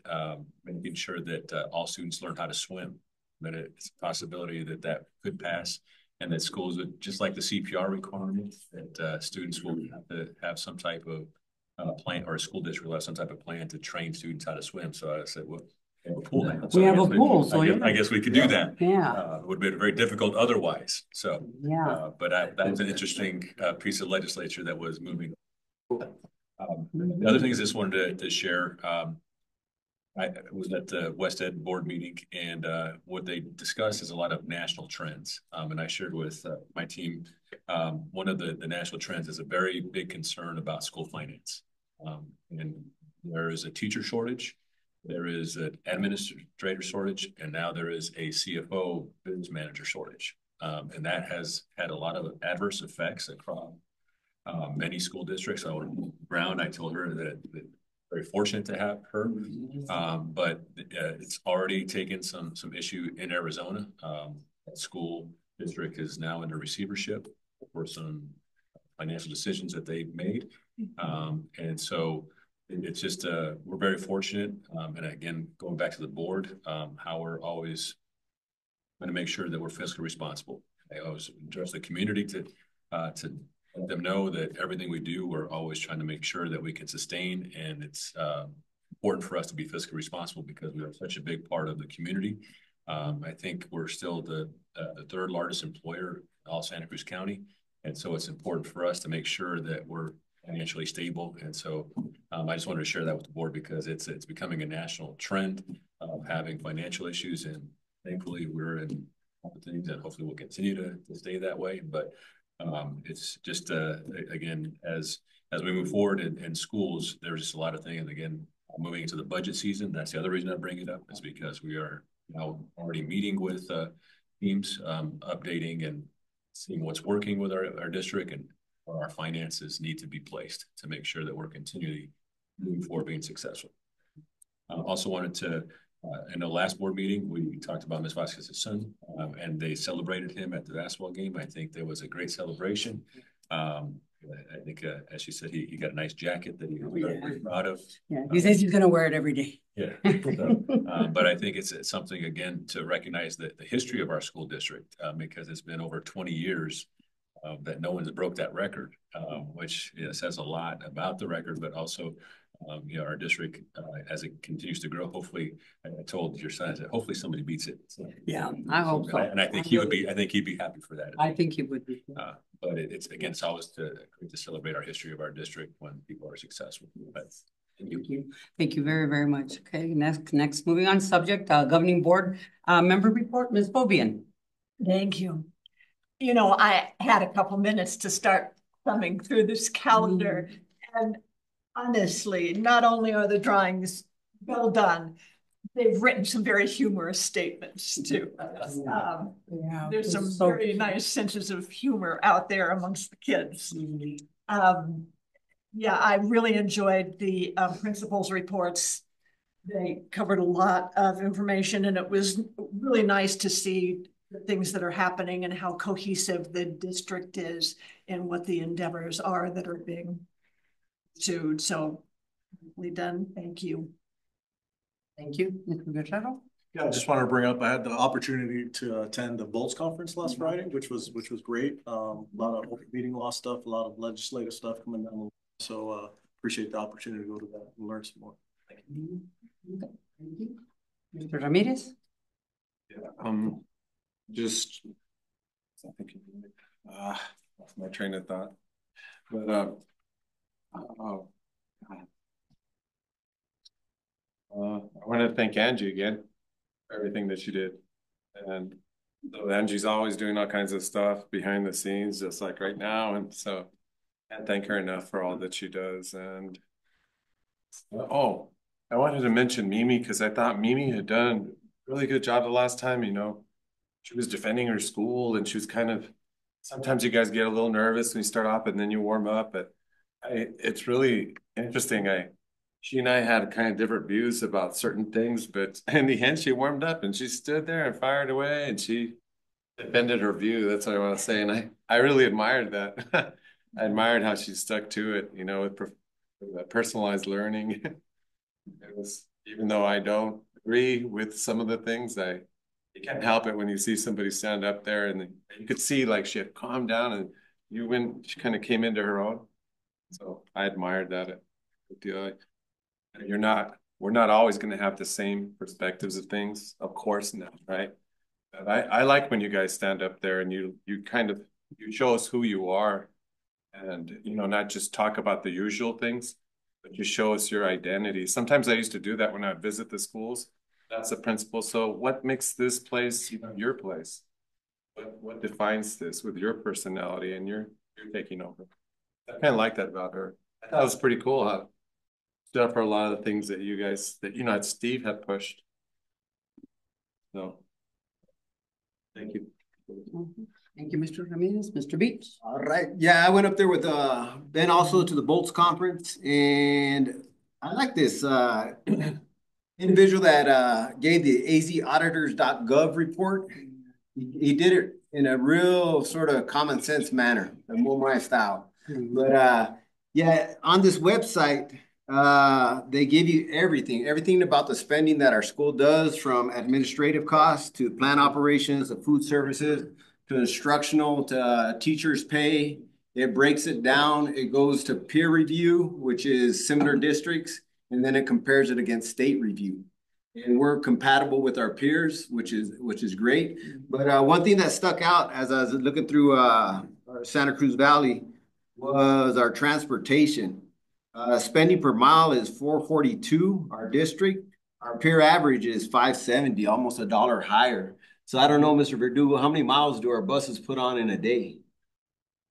making sure that all students learn how to swim. That it's a possibility that could pass, and that schools would, just like the CPR requirement, that students will have to have some type of plan, or a school district will have some type of plan to train students how to swim. So I said, well, we have a pool now. So we have a pool, so I guess we could do that. Yeah. It would have been very difficult otherwise. So, yeah. But that was an interesting piece of legislature that was moving. The other things I just wanted to share, I was at the West Ed board meeting, and what they discussed is a lot of national trends. And I shared with my team, one of the national trends is a very big concern about school finance. And there is a teacher shortage. There is an administrator shortage, and now there is a CFO business manager shortage. And that has had a lot of adverse effects across many school districts. Brown, I told her that very fortunate to have her, but it's already taken some issue in Arizona. That school district is now under receivership for some financial decisions that they've made. And so it's just, we're very fortunate. And again, going back to the board, how we're always going to make sure that we're fiscally responsible. I always address the community to let them know that everything we do, we're always trying to make sure that we can sustain. And it's important for us to be fiscally responsible because we are such a big part of the community. I think we're still the third largest employer in all Santa Cruz County. And so it's important for us to make sure that we're financially stable. And so I just wanted to share that with the board because it's becoming a national trend of having financial issues. And thankfully we're in things and hopefully we'll continue to stay that way. But it's just, again, as we move forward in schools, there's just a lot of things. Again, moving into the budget season, that's the other reason I bring it up, is because we are now already meeting with teams, updating and seeing what's working with our district and where our finances need to be placed to make sure that we're continually moving forward, being successful. Also wanted to, in the last board meeting, we talked about Ms. Vasquez's son, and they celebrated him at the basketball game. I think there was a great celebration. I think, as she said, he got a nice jacket that he was very proud of. Yeah, he says he's gonna wear it every day. Yeah. So, but I think it's something, again, to recognize the history of our school district, because it's been over 20 years that no one's broke that record, which says a lot about the record, but also, our district, as it continues to grow, hopefully, I told your son, that hopefully somebody beats it. So, yeah, I hope so. And I think he would be, I think he'd be happy for that. I think he would be. But it's, again, it's always great to celebrate our history of our district when people are successful. But thank you. Thank you very, very much. Okay, next, moving on, subject, governing board member report, Ms. Bobian. Thank you. You know, I had a couple minutes to start thumbing through this calendar, and honestly, not only are the drawings well done, they've written some very humorous statements too. There's some very nice senses of humor out there amongst the kids. Yeah, I really enjoyed the principals' reports. They covered a lot of information, and it was really nice to see the things that are happening and how cohesive the district is and what the endeavors are that are being pursued. So, really done. Thank you. Thank you, Mr. Guerrero. Yeah, I just wanted to bring up, I had the opportunity to attend the Bolts conference last Friday, which was great. A lot of meeting law stuff, a lot of legislative stuff coming down. So appreciate the opportunity to go to that and learn some more. Thank you. Okay. Thank you. Mr. Ramirez. Yeah, just I think lost my train of thought. But I want to thank Angie again for everything that she did. And so Angie's always doing all kinds of stuff behind the scenes, just like right now. And so I can't thank her enough for all that she does. And oh, I wanted to mention Mimi because I thought Mimi had done a really good job the last time. You know, she was defending her school, and she was kind of, sometimes you guys get a little nervous when you start off and then you warm up. But it's really interesting. She and I had kind of different views about certain things, but in the end, she warmed up and she stood there and fired away and she defended her view. That's what I want to say. And I really admired that. I admired how she stuck to it, you know, with personalized learning. It was, even though I don't agree with some of the things, you can't help it when you see somebody stand up there and you could see like she had calmed down and she kind of came into her own. So I admired that a good deal. We're not always going to have the same perspectives of things, of course not, right? But I like when you guys stand up there and you show us who you are, and you know, not just talk about the usual things, but you show us your identity. Sometimes I used to do that when I would visit the schools. That's the principle. So what makes this place, you know, your place? What defines this with your personality and you're taking over? I kind of like that about her. I thought it was pretty cool how stood up for a lot of the things that you guys, that, you know, Steve had pushed. So, thank you. Thank you, Mr. Ramirez. Mr. Beach. All right. Yeah, I went up there with Ben also to the Bolts conference, and I like this individual that gave the azauditors.gov report. He did it in a real sort of common sense manner, a more style. But yeah, on this website, they give you everything about the spending that our school does, from administrative costs to plant operations, to food services, to instructional, to teachers' pay. It breaks it down. It goes to peer review, which is similar districts, and then it compares it against state review. And we're compatible with our peers, which is great. But one thing that stuck out as I was looking through Santa Cruz Valley was our transportation. Spending per mile is $4.42, our district. Our peer average is $5.70, almost $1 higher. So I don't know, Mr. Verdugo, how many miles do our buses put on in a day?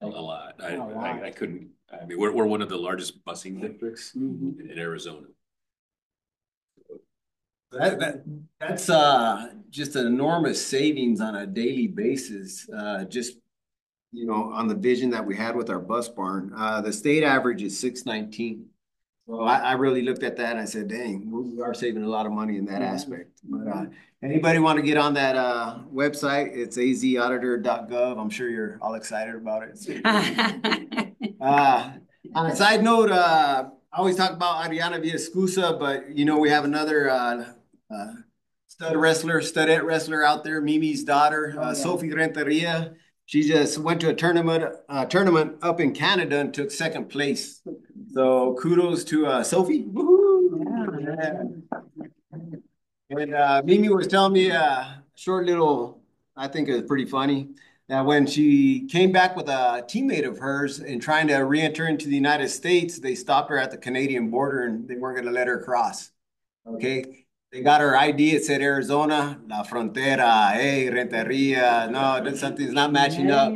A lot. I couldn't. I mean, we're one of the largest busing districts in Arizona. That's just an enormous savings on a daily basis. Just, you know, on the vision that we had with our bus barn. The state average is $6.19. So I really looked at that and I said, dang, we are saving a lot of money in that aspect. But anybody want to get on that website? It's azauditor.gov. I'm sure you're all excited about it. On a side note, I always talk about Ariana Villascusa, but you know, we have another studette wrestler out there, Mimi's daughter, Sophie Renteria. She just went to a tournament up in Canada and took second place. So kudos to Sophie. Yeah. And Mimi was telling me a short little, I think it was pretty funny, that when she came back with a teammate of hers and trying to re-enter into the United States, they stopped her at the Canadian border and they weren't going to let her cross. Okay. They got her ID. It said Arizona, La Frontera, hey, Renteria. No, something's not matching up.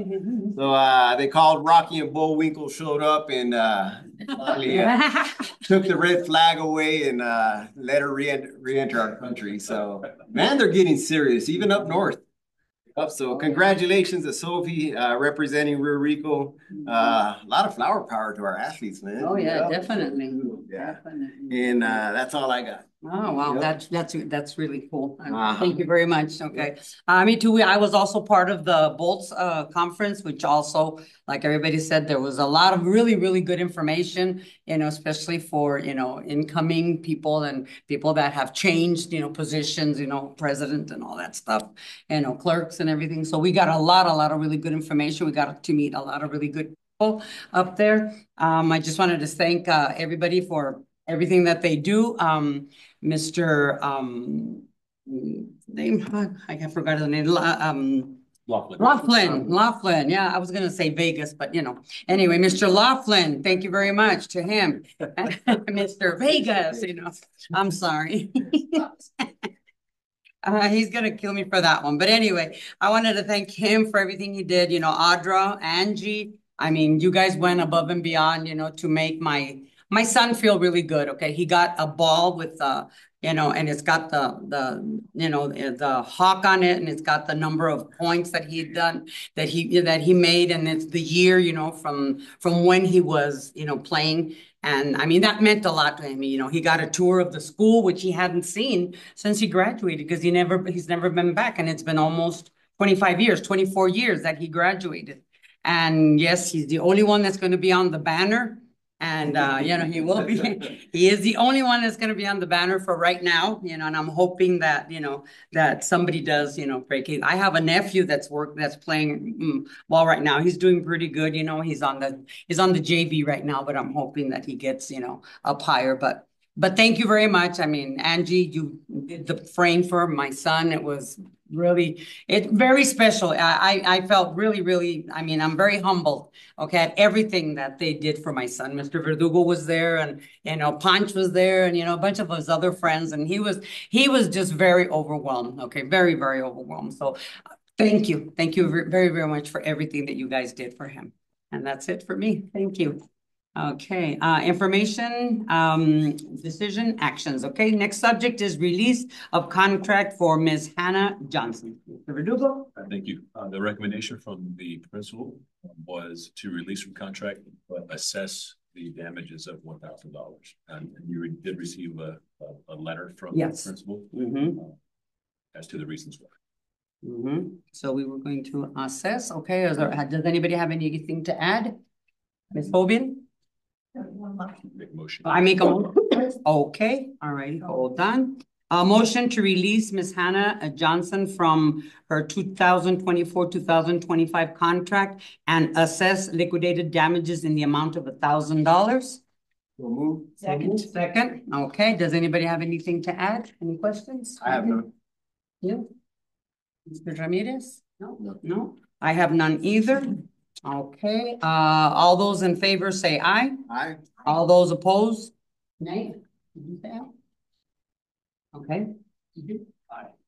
So they called Rocky and Bullwinkle, showed up and took the red flag away and let her re-enter our country. So, man, they're getting serious, even up north. So congratulations to Sophie representing Rio Rico. A lot of flower power to our athletes, man. Oh yeah, definitely. Yeah. Definitely. And that's all I got. Oh, wow. That's really cool. Thank you very much. Okay. Me too. I was also part of the Bolts conference, which also, like everybody said, there was a lot of really, really good information, you know, especially for, you know, incoming people and people that have changed, you know, positions, you know, president and all that stuff, you know, clerks and everything. So we got a lot of really good information. We got to meet a lot of really good people up there. I just wanted to thank everybody for everything that they do. Mr. Name, I forgot his name. Laughlin. Yeah, I was gonna say Vegas, but you know. Anyway, Mr. Laughlin, thank you very much to him. Mr. Vegas, you know. I'm sorry. He's gonna kill me for that one. But anyway, I wanted to thank him for everything he did. You know, Audra, Angie. I mean, you guys went above and beyond, you know, to make my son feel really good. Okay, he got a ball with you know, and it's got the you know, the hawk on it, and it's got the number of points that he'd done, that he made, and it's the year, you know, from when he was, you know, playing. And I mean, that meant a lot to him. You know, he got a tour of the school, which he hadn't seen since he graduated, because he's never been back, and it's been almost 25 years, 24 years that he graduated. And yes, he's the only one that's going to be on the banner. And, you know, he is the only one that's going to be on the banner for right now, you know, and I'm hoping that, you know, that somebody does, you know, break it. I have a nephew that's playing well right now. He's doing pretty good. You know, he's on the JV right now, but I'm hoping that he gets, you know, up higher. But thank you very much. I mean, Angie, you did the frame for my son. It was really, very special. I felt really, I mean, I'm very humbled, okay, at everything that they did for my son. Mr. Verdugo was there, and, you know, Panch was there, and, you know, a bunch of his other friends, and he was just very overwhelmed, okay, very overwhelmed. So thank you very much for everything that you guys did for him. And that's it for me. Thank you. Okay, information, decision, actions. Okay, next subject is release of contract for Ms. Hannah Johnson. Mr. Verdugo? Thank you. The recommendation from the principal was to release from contract, but assess the damages of $1,000. And you did receive a letter from the principal as to the reasons why. So we were going to assess. Okay, does anybody have anything to add? Ms. Hobian? Make a motion. I make a motion. Okay, all right, hold on. A motion to release Ms. Hannah Johnson from her 2024-2025 contract and assess liquidated damages in the amount of $1,000. Second. Okay, does anybody have anything to add? Any questions? I have none. You? Mr. Ramirez? No. I have none either. Okay, all those in favor say aye. Aye. All those opposed? Nay. Okay.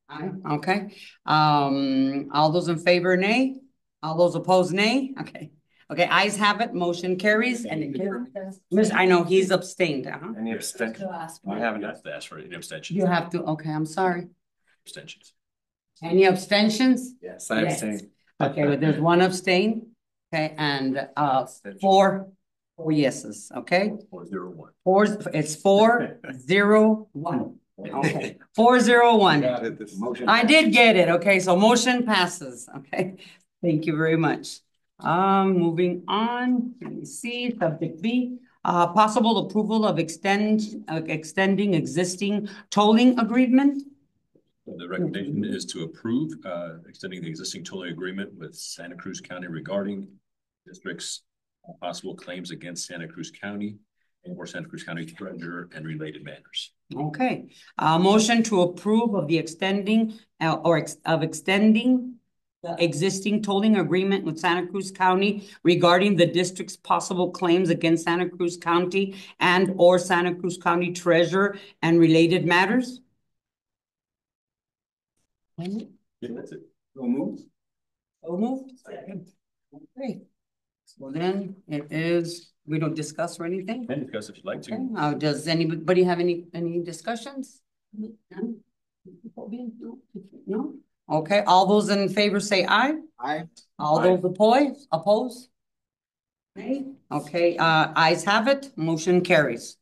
Aye. Okay. All those in favor, nay. All those opposed, nay. Okay. Okay, ayes have it. Motion carries. And it carries. I know he's abstained. Any abstentions? I haven't to ask for any abstentions. You have to. Okay, I'm sorry. Abstentions. Any abstentions? Yes, I abstain. Okay, but there's one abstain. Okay, and 4 yeses. Okay. 401. It's 401. Okay. 401. I did get it. Okay, so motion passes. Okay. Thank you very much. Moving on, let me see, subject B, possible approval of extending existing tolling agreement. The recommendation is to approve extending the existing tolling agreement with Santa Cruz County regarding district's possible claims against Santa Cruz County or Santa Cruz County Treasurer and related matters. Okay, motion to approve of the extending extending the existing tolling agreement with Santa Cruz County regarding the district's possible claims against Santa Cruz County and or Santa Cruz County Treasurer and related matters. Yeah, that's it. So moved. So moved. Second. Okay. So then it is, we don't discuss or anything? And discuss if you'd like to. Okay. Does anybody have any discussions? None? No? Okay, all those in favor say aye. Aye. All those oppose? Nay? Okay, ayes have it, motion carries.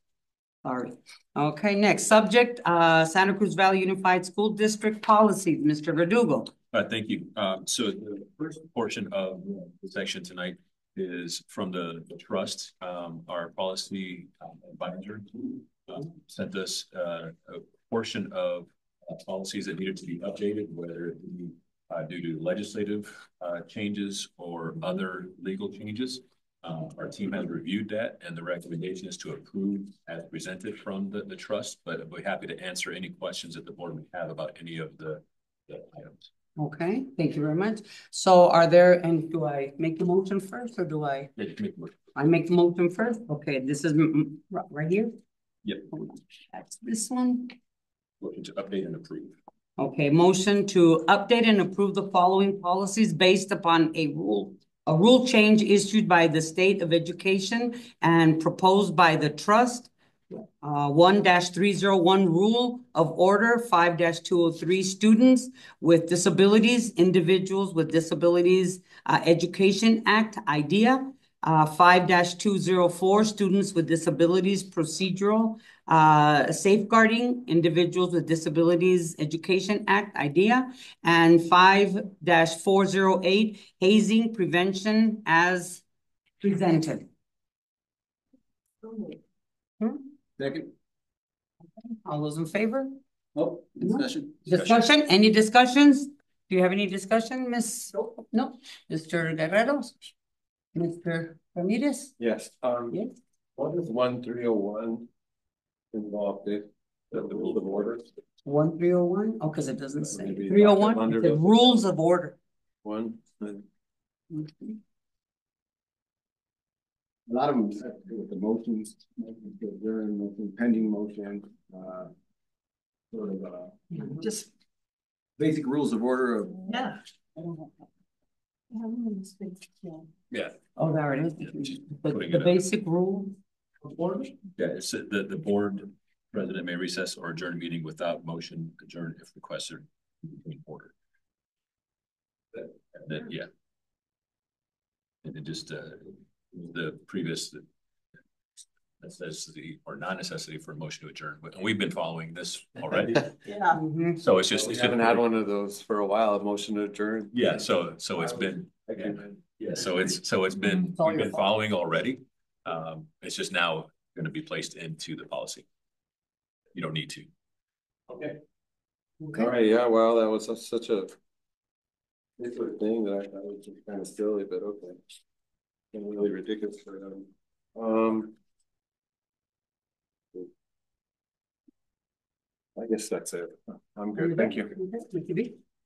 Sorry. Okay, next subject, Santa Cruz Valley Unified School District policies, Mr. Verdugo. Thank you. So the first portion of the section tonight is from the trust. Our policy advisor sent us a portion of policies that needed to be updated, whether it be due to legislative changes or other legal changes. Our team has reviewed that, and the recommendation is to approve as presented from the trust, but I'll be happy to answer any questions that the board may have about any of the items. Okay, thank you very much. So are there, and do I make the motion first or do I? Yeah, you can make the motion. I make the motion first? Okay, this is right here? Yep. That's this one. Motion to update and approve. Okay, motion to update and approve the following policies based upon a rule change issued by the State of Education and proposed by the trust. 1-301 Rule of Order 5-203 Students with Disabilities, Individuals with Disabilities Education Act, IDEA. 5-204 Students with Disabilities Procedural Safeguarding Individuals with Disabilities Education Act, IDEA. And 5-408 Hazing Prevention as presented. Second. All those in favor? Oh, discussion. Discussion? Any discussions? Do you have any discussion, Miss? No. Mr. Guerrero? Mr. Ramirez? Yes. Yes. What is 1301 involved in the rule of order? 1301? Oh, because it doesn't say. Maybe 301? under The the- rules of order. One. A lot of them have to do with the motions, motion, pending motion, sort of, just basic rules of order of. Yeah. Yeah. Oh, there it is. The basic rule of order? Yeah, it's the board president may recess or adjourn meeting without motion, adjourn if requested in order. And then, yeah. And then just the previous necessity or non-necessity for a motion to adjourn. And we've been following this already. Yeah. So it's just, We haven't had one of those for a while, a motion to adjourn. Yeah, so it's been, yeah, so it's been, we've been following already. It's just now going to be placed into the policy. You don't need to. Okay. All right, yeah, well, that was such a big thing that I thought was just kind of silly, but okay. And really ridiculous for them. I guess that's it. I'm good, thank you.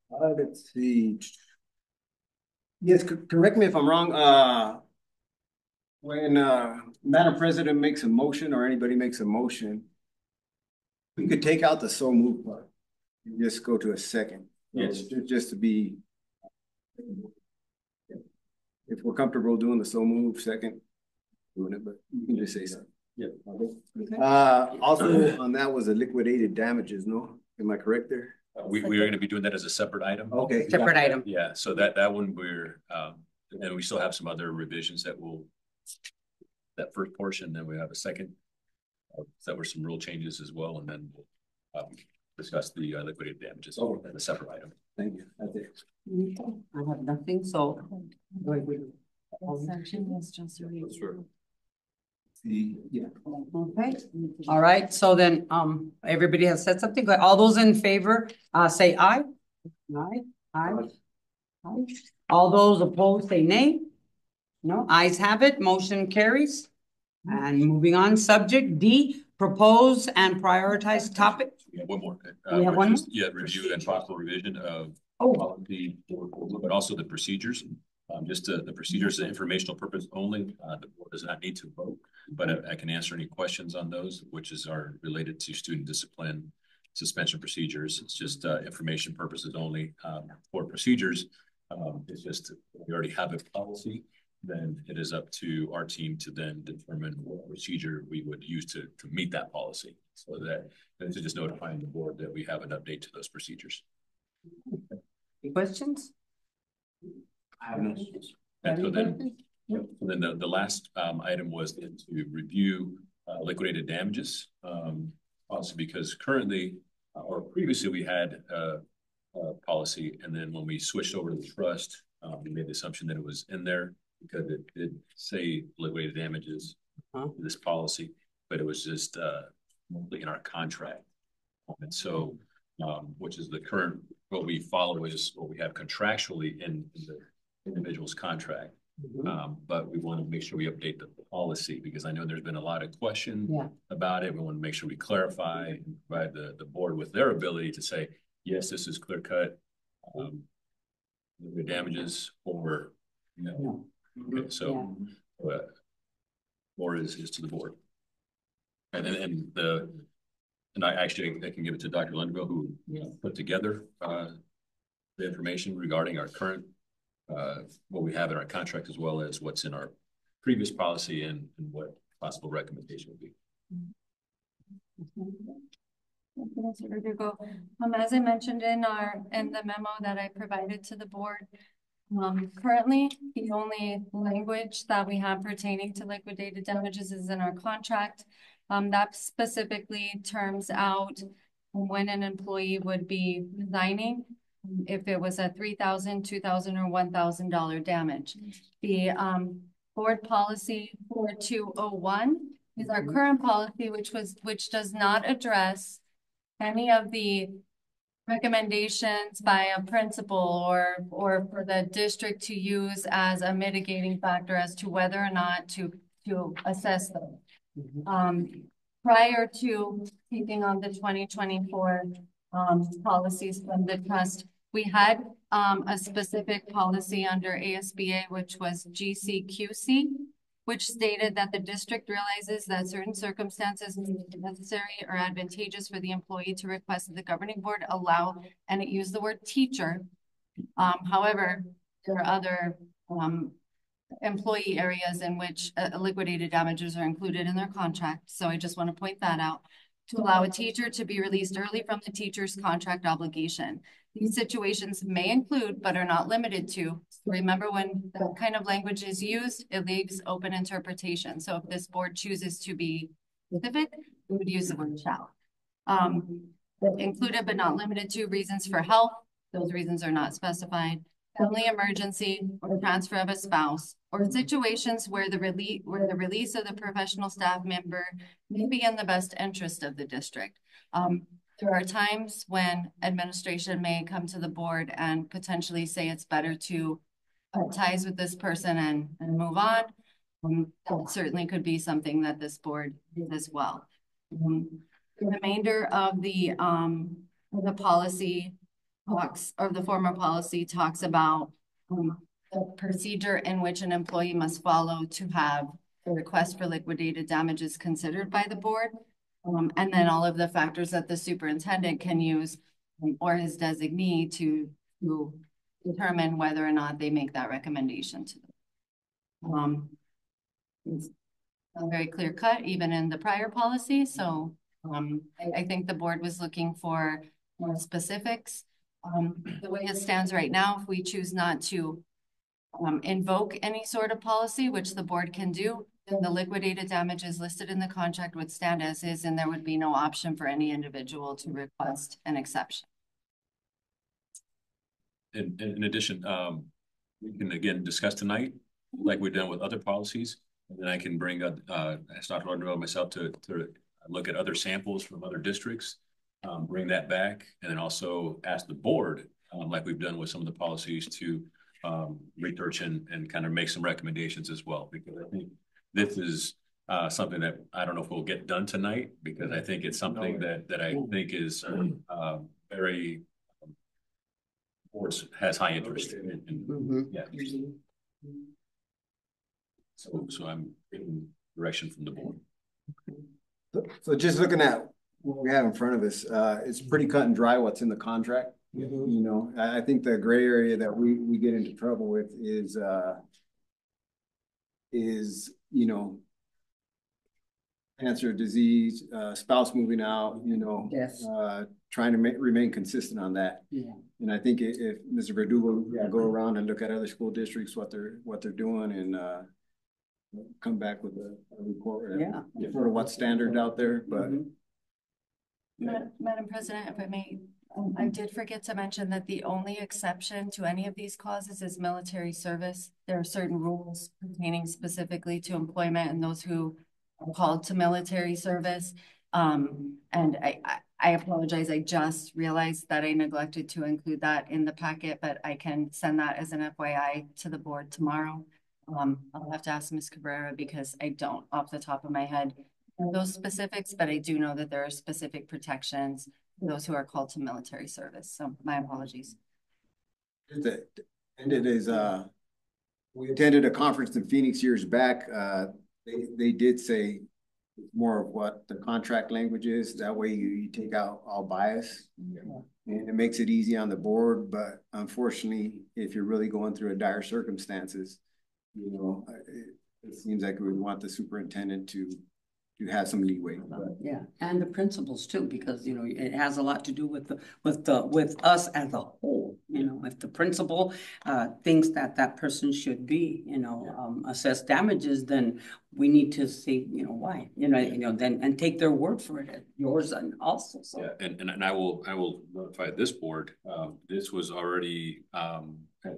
Let's see. Yes, correct me if I'm wrong. When Madam President makes a motion or anybody makes a motion, we could take out the so move part and just go to a second. Yes. Just to be, if we're comfortable doing the so move second, doing it, but you can just say so. Yeah. Okay. Also on that was a liquidated damages, no? Am I correct there? We are going to be doing that as a separate item. Okay. Separate item. Yeah, so that one we're, and we still have some other revisions that will, that first portion, then we have a second. That were some rule changes as well, and then we'll discuss the liquidated damages as a separate item. Thank you. That's it. Okay. I have nothing, so. Section is just a review. Yeah. Okay, all right, so then, everybody has said something, but all those in favor, say aye. Aye, aye. Aye. All those opposed, say nay. No, ayes have it, motion carries. And moving on, subject D, propose and prioritize topic. We have one more. We have one more? Yeah, review and possible revision of policy, but also the procedures. Just the procedures, the informational purpose only. The board does not need to vote, but I can answer any questions on those, which are related to student discipline, suspension procedures. It's just information purposes only. For procedures, it's just we already have a policy. Then it is up to our team to then determine what procedure we would use to meet that policy. So that to just notifying the board that we have an update to those procedures. Any questions? I have no. And so then the last item was to review liquidated damages. Also because currently or previously we had a policy, and then when we switched over to the trust, we made the assumption that it was in there because it did say liquidated damages this policy, but it was just in our contract. And so, which is the current, what we follow is what we have contractually in the individual's contract. But we want to make sure we update the policy because I know there's been a lot of questions about it. We want to make sure we clarify and provide the board with their ability to say, yes, this is clear cut, the damages, or no. Okay, so more is to the board. And I can give it to Dr. Linderville, who put together the information regarding our current what we have in our contract, as well as what's in our previous policy and what possible recommendation would be. As I mentioned in the memo that I provided to the board, currently the only language that we have pertaining to liquidated damages is in our contract. That specifically terms out when an employee would be resigning, if it was a $3,000, $2,000, or $1,000 damage. The board policy 4201 is our current policy, which does not address any of the recommendations by a principal or for the district to use as a mitigating factor as to whether or not to assess them. Prior to taking on the 2024 policies from the trust, we had a specific policy under ASBA, which was GCQC, which stated that the district realizes that certain circumstances may be necessary or advantageous for the employee to request that the governing board allow, and it used the word teacher. However, there are other employee areas in which liquidated damages are included in their contract. So I just want to point that out. To allow a teacher to be released early from the teacher's contract obligation. These situations may include, but are not limited to. Remember, when that kind of language is used, it leaves open interpretation. So if this board chooses to be specific, we would use the word shall. Included but not limited to reasons for health. Those reasons are not specified. Family emergency or transfer of a spouse, or situations where the release of the professional staff member may be in the best interest of the district. There are times when administration may come to the board and potentially say it's better to cut ties with this person and move on. That certainly could be something that this board did as well. The remainder of the policy talks, or the former policy talks about the procedure in which an employee must follow to have the request for liquidated damages considered by the board. And then all of the factors that the superintendent can use or his designee to determine whether or not they make that recommendation to them. It's very clear cut, even in the prior policy. So I think the board was looking for more specifics. The way it stands right now, if we choose not to invoke any sort of policy, which the board can do, then the liquidated damages listed in the contract would stand as is, and there would be no option for any individual to request an exception. In addition, we can again discuss tonight like we've done with other policies. And then I can bring up, ask Dr. Lardner myself to look at other samples from other districts, bring that back, and then also ask the board, like we've done with some of the policies, to research and kind of make some recommendations as well. Because I think this is something that I don't know if we'll get done tonight, because I think it's something that I think is very has high interest in. Yeah. So I'm getting direction from the board. So just looking at what we have in front of us, it's pretty cut and dry what's in the contract. You know, I think the gray area that we get into trouble with is you know, cancer, disease, spouse moving out, you know, trying to remain consistent on that. Yeah. And I think if Mr. Verdugo go around and look at other school districts, what they're doing, and come back with a report. For what's standard out there, but. Madam President, if I may, I did forget to mention that the only exception to any of these clauses is military service. There are certain rules pertaining specifically to employment and those who are called to military service. And I apologize. I just realized that I neglected to include that in the packet, but I can send that as an FYI to the board tomorrow. I'll have to ask Ms. Cabrera, because I don't off the top of my head know those specifics, but I do know that there are specific protections for those who are called to military service. So my apologies. And it is, we attended a conference in Phoenix years back. They did say more of what the contract language is. That way you take out all bias. And it makes it easy on the board. But unfortunately, if you're really going through a dire circumstances, you know, it seems like we would want the superintendent to have some leeway. Yeah, and the principals too, because, you know, it has a lot to do with with us as a whole. You know, if the principal thinks that person should be, you know, assess damages, then we need to see, you know, why, you know, then, and take their word for it, yours and also. So. Yeah, and I will notify this board. This was already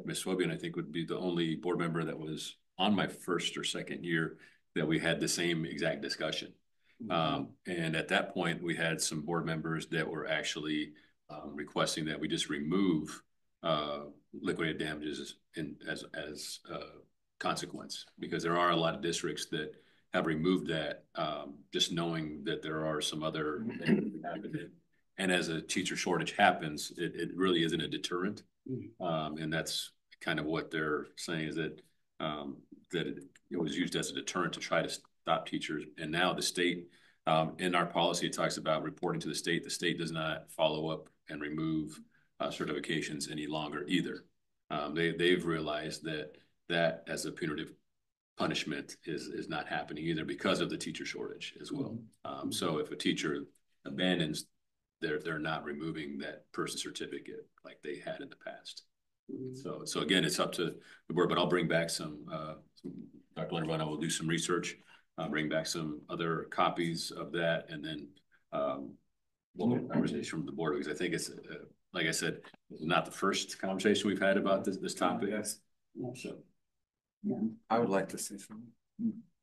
Ms. Swobian, I think, would be the only board member that was on my first or second year that we had the same exact discussion. And at that point, we had some board members that were actually requesting that we just remove liquidated damages as consequence, because there are a lot of districts that have removed that, just knowing that there are some other and as a teacher shortage happens, it really isn't a deterrent. And that's kind of what they're saying, is that it was used as a deterrent to try to stop teachers. And now the state, in our policy, it talks about reporting to the state. The state does not follow up and remove certifications any longer either. They've realized that as a punitive punishment is not happening either, because of the teacher shortage as well. So if a teacher abandons, they're not removing that person's certificate like they had in the past. So again, it's up to the board, but I'll bring back some Dr. Linderman, I will do some research, bring back some other copies of that, and then we'll get a conversation from the board, because I think it's, like I said, not the first conversation we've had about this topic. Yes. Yeah, so. Yeah. I would like to say something.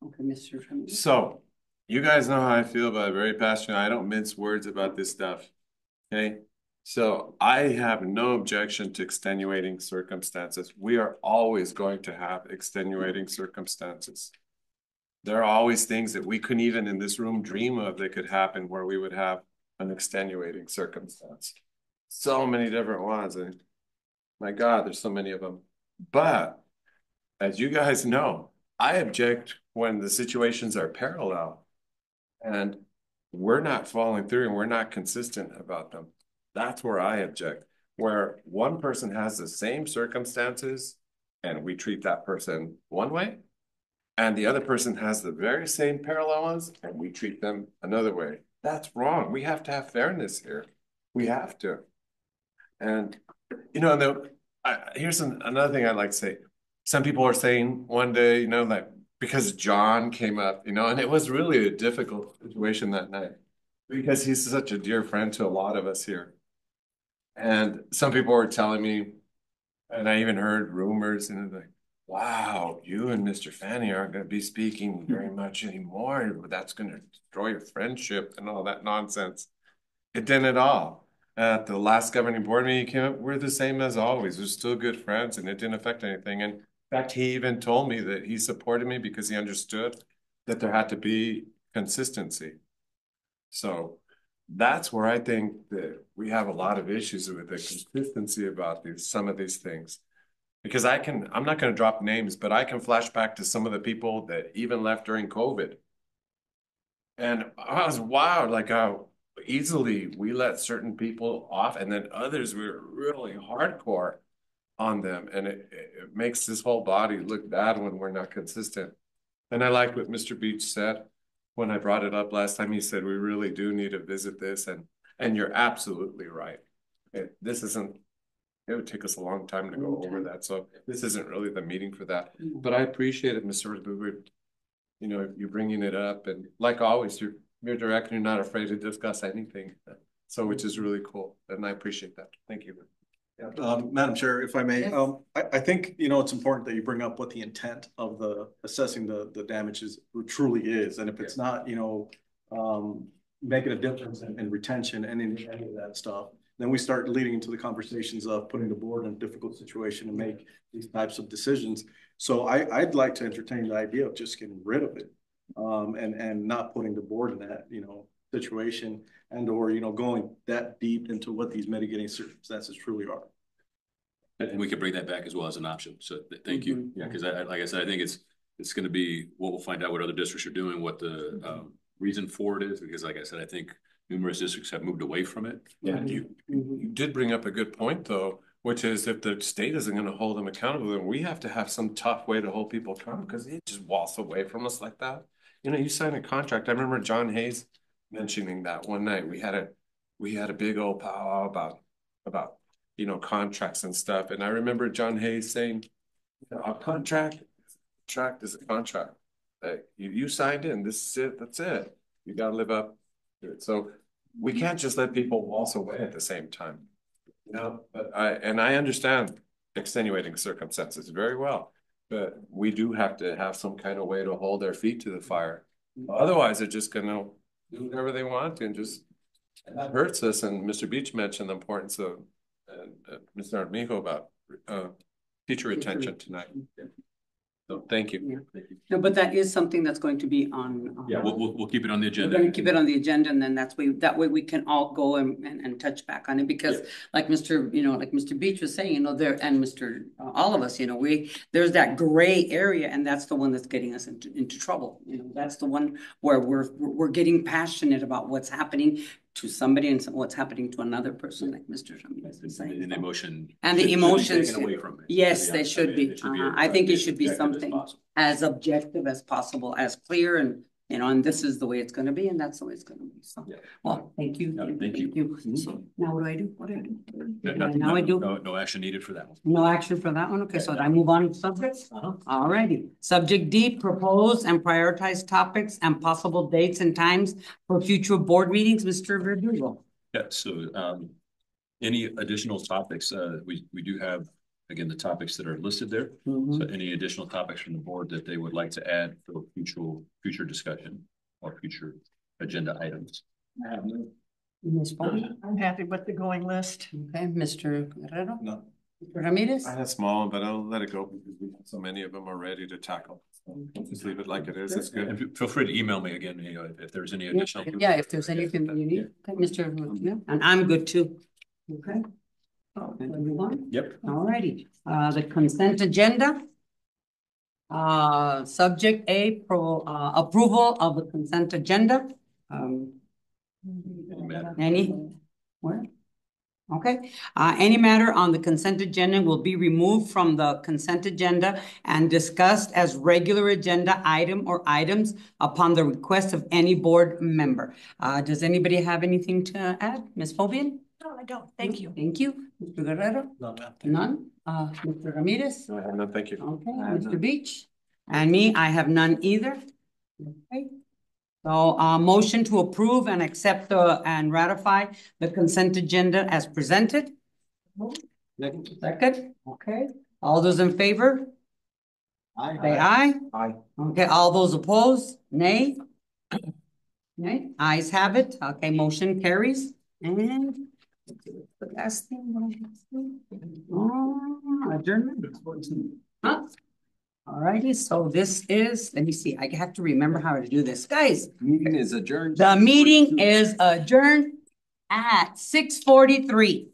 Okay, Mr. Tremblay. So, you guys know how I feel about it. Very passionate. I don't mince words about this stuff. Okay. So I have no objection to extenuating circumstances. We are always going to have extenuating circumstances. There are always things that we couldn't even in this room dream of that could happen where we would have an extenuating circumstance. So many different ones. And my God, there's so many of them. But as you guys know, I object when the situations are parallel and we're not following through and we're not consistent about them. That's where I object, where one person has the same circumstances and we treat that person one way, and the other person has the very same parallel ones and we treat them another way. That's wrong. We have to have fairness here. We have to. And, you know, here's another thing I'd like to say. Some people are saying one day, you know, like, because John came up, you know, and it was really a difficult situation that night because he's such a dear friend to a lot of us here. And some people were telling me, and I even heard rumors, and like, wow, you and Mr. Fanny aren't going to be speaking very much anymore. That's going to destroy your friendship and all that nonsense. It didn't at all. At the last governing board meeting came up, we're the same as always. We're still good friends and it didn't affect anything. And in fact, he even told me that he supported me because he understood that there had to be consistency. So that's where I think that we have a lot of issues with the consistency about some of these things. Because I'm not going to drop names, but I can flash back to some of the people that even left during COVID. And I was wow, like how easily we let certain people off, and then others were really hardcore on them. And it makes this whole body look bad when we're not consistent. And I liked what Mr. Beach said when I brought it up last time. He said, we really do need to visit this. And you're absolutely right. It would take us a long time to go over that. So this isn't really the meeting for that. But I appreciate it, Mr. Boober. You know, you bringing it up. And like always, you're direct and you're not afraid to discuss anything. So which is really cool. And I appreciate that. Thank you. Madam Chair, if I may, yes. I think, you know, it's important that you bring up what the intent of the assessing the damages truly is. And if it's not, you know, making a difference in retention and in any of that stuff, then we start leading into the conversations of putting the board in a difficult situation to make these types of decisions. So I'd like to entertain the idea of just getting rid of it and not putting the board in that, you know, situation and or, you know, going that deep into what these mitigating circumstances truly are. And we could bring that back as well as an option. So thank you. Yeah, because like I said, I think it's going to be, we'll find out what other districts are doing, what the reason for it is, because like I said, I think numerous districts have moved away from it. Yeah, you did bring up a good point though, which is if the state isn't going to hold them accountable, then we have to have some tough way to hold people accountable because they just waltz away from us like that. You know, you sign a contract. I remember John Hayes mentioning that one night. We had a big old powwow about you know, contracts and stuff. And I remember John Hayes saying, you know, a contract is a contract. You signed in, this is it, that's it. You got to live up to it. So we can't just let people waltz away at the same time. You know, but I understand extenuating circumstances very well, but we do have to have some kind of way to hold their feet to the fire. Otherwise, they're just going to do whatever they want and just, and that hurts us. And Mr. Beach mentioned the importance of Mr. Armijo about teacher retention tonight. So thank you. Yeah. Thank you. No, but that is something that's going to be on. Yeah, we'll keep it on the agenda. We're going to keep it on the agenda, and then that way we can all go and touch back on it because, like Mr. Beach was saying, you know, there and Mr. All of us, you know, there's that gray area, and that's the one that's getting us into trouble. You know, that's the one where we're getting passionate about what's happening to somebody and what's happening to another person, like Mr. Ramirez is saying. And the emotion. And the emotions. Taken away from it. Yes, they should be. I think it should be something as objective as possible, as clear, and you know, and this is the way it's going to be, and that's the way it's going to be. So, well, thank you. Thank you. So now what do I do? What do I do? Now I do. No action needed for that one. No action for that one. Okay, so I move on to subjects. All righty. Subject D: propose and prioritize topics and possible dates and times for future board meetings. Mr. Verdugo. Yeah. So, any additional topics? We do have. Again, the topics that are listed there. So any additional topics from the board that they would like to add for future discussion or future agenda items? I'm happy with the going list. Okay, Mr. Guerrero? No. Mr. Ramirez? I had small, but I'll let it go because we have so many of them already to tackle. So just leave it like it is. It's good. And feel free to email me again, you know, if there's any additional. Yeah, if there's anything that you need. Okay, Mr. And I'm good too. Okay. Yep. All righty. The consent agenda. Subject A, approval of the consent agenda. Where? Okay. Any matter on the consent agenda will be removed from the consent agenda and discussed as regular agenda item or items upon the request of any board member. Does anybody have anything to add? Ms. Fobian? No, I don't. Thank you. Thank you. Mr. Guerrero? None. Mr. Ramirez? No, I have none. Thank you. Okay. Mr. Beach? And me, I have none either. Okay. So motion to approve and accept and ratify the consent agenda as presented. Second. Okay. All those in favor? Say aye. Aye. Okay, all those opposed, nay? Nay, ayes have it. Okay, motion carries. And the last thing. Adjournment. Huh? All righty, so this is, let me see, I have to remember how to do this. Guys, Meeting is adjourned. the meeting is adjourned at 6:43.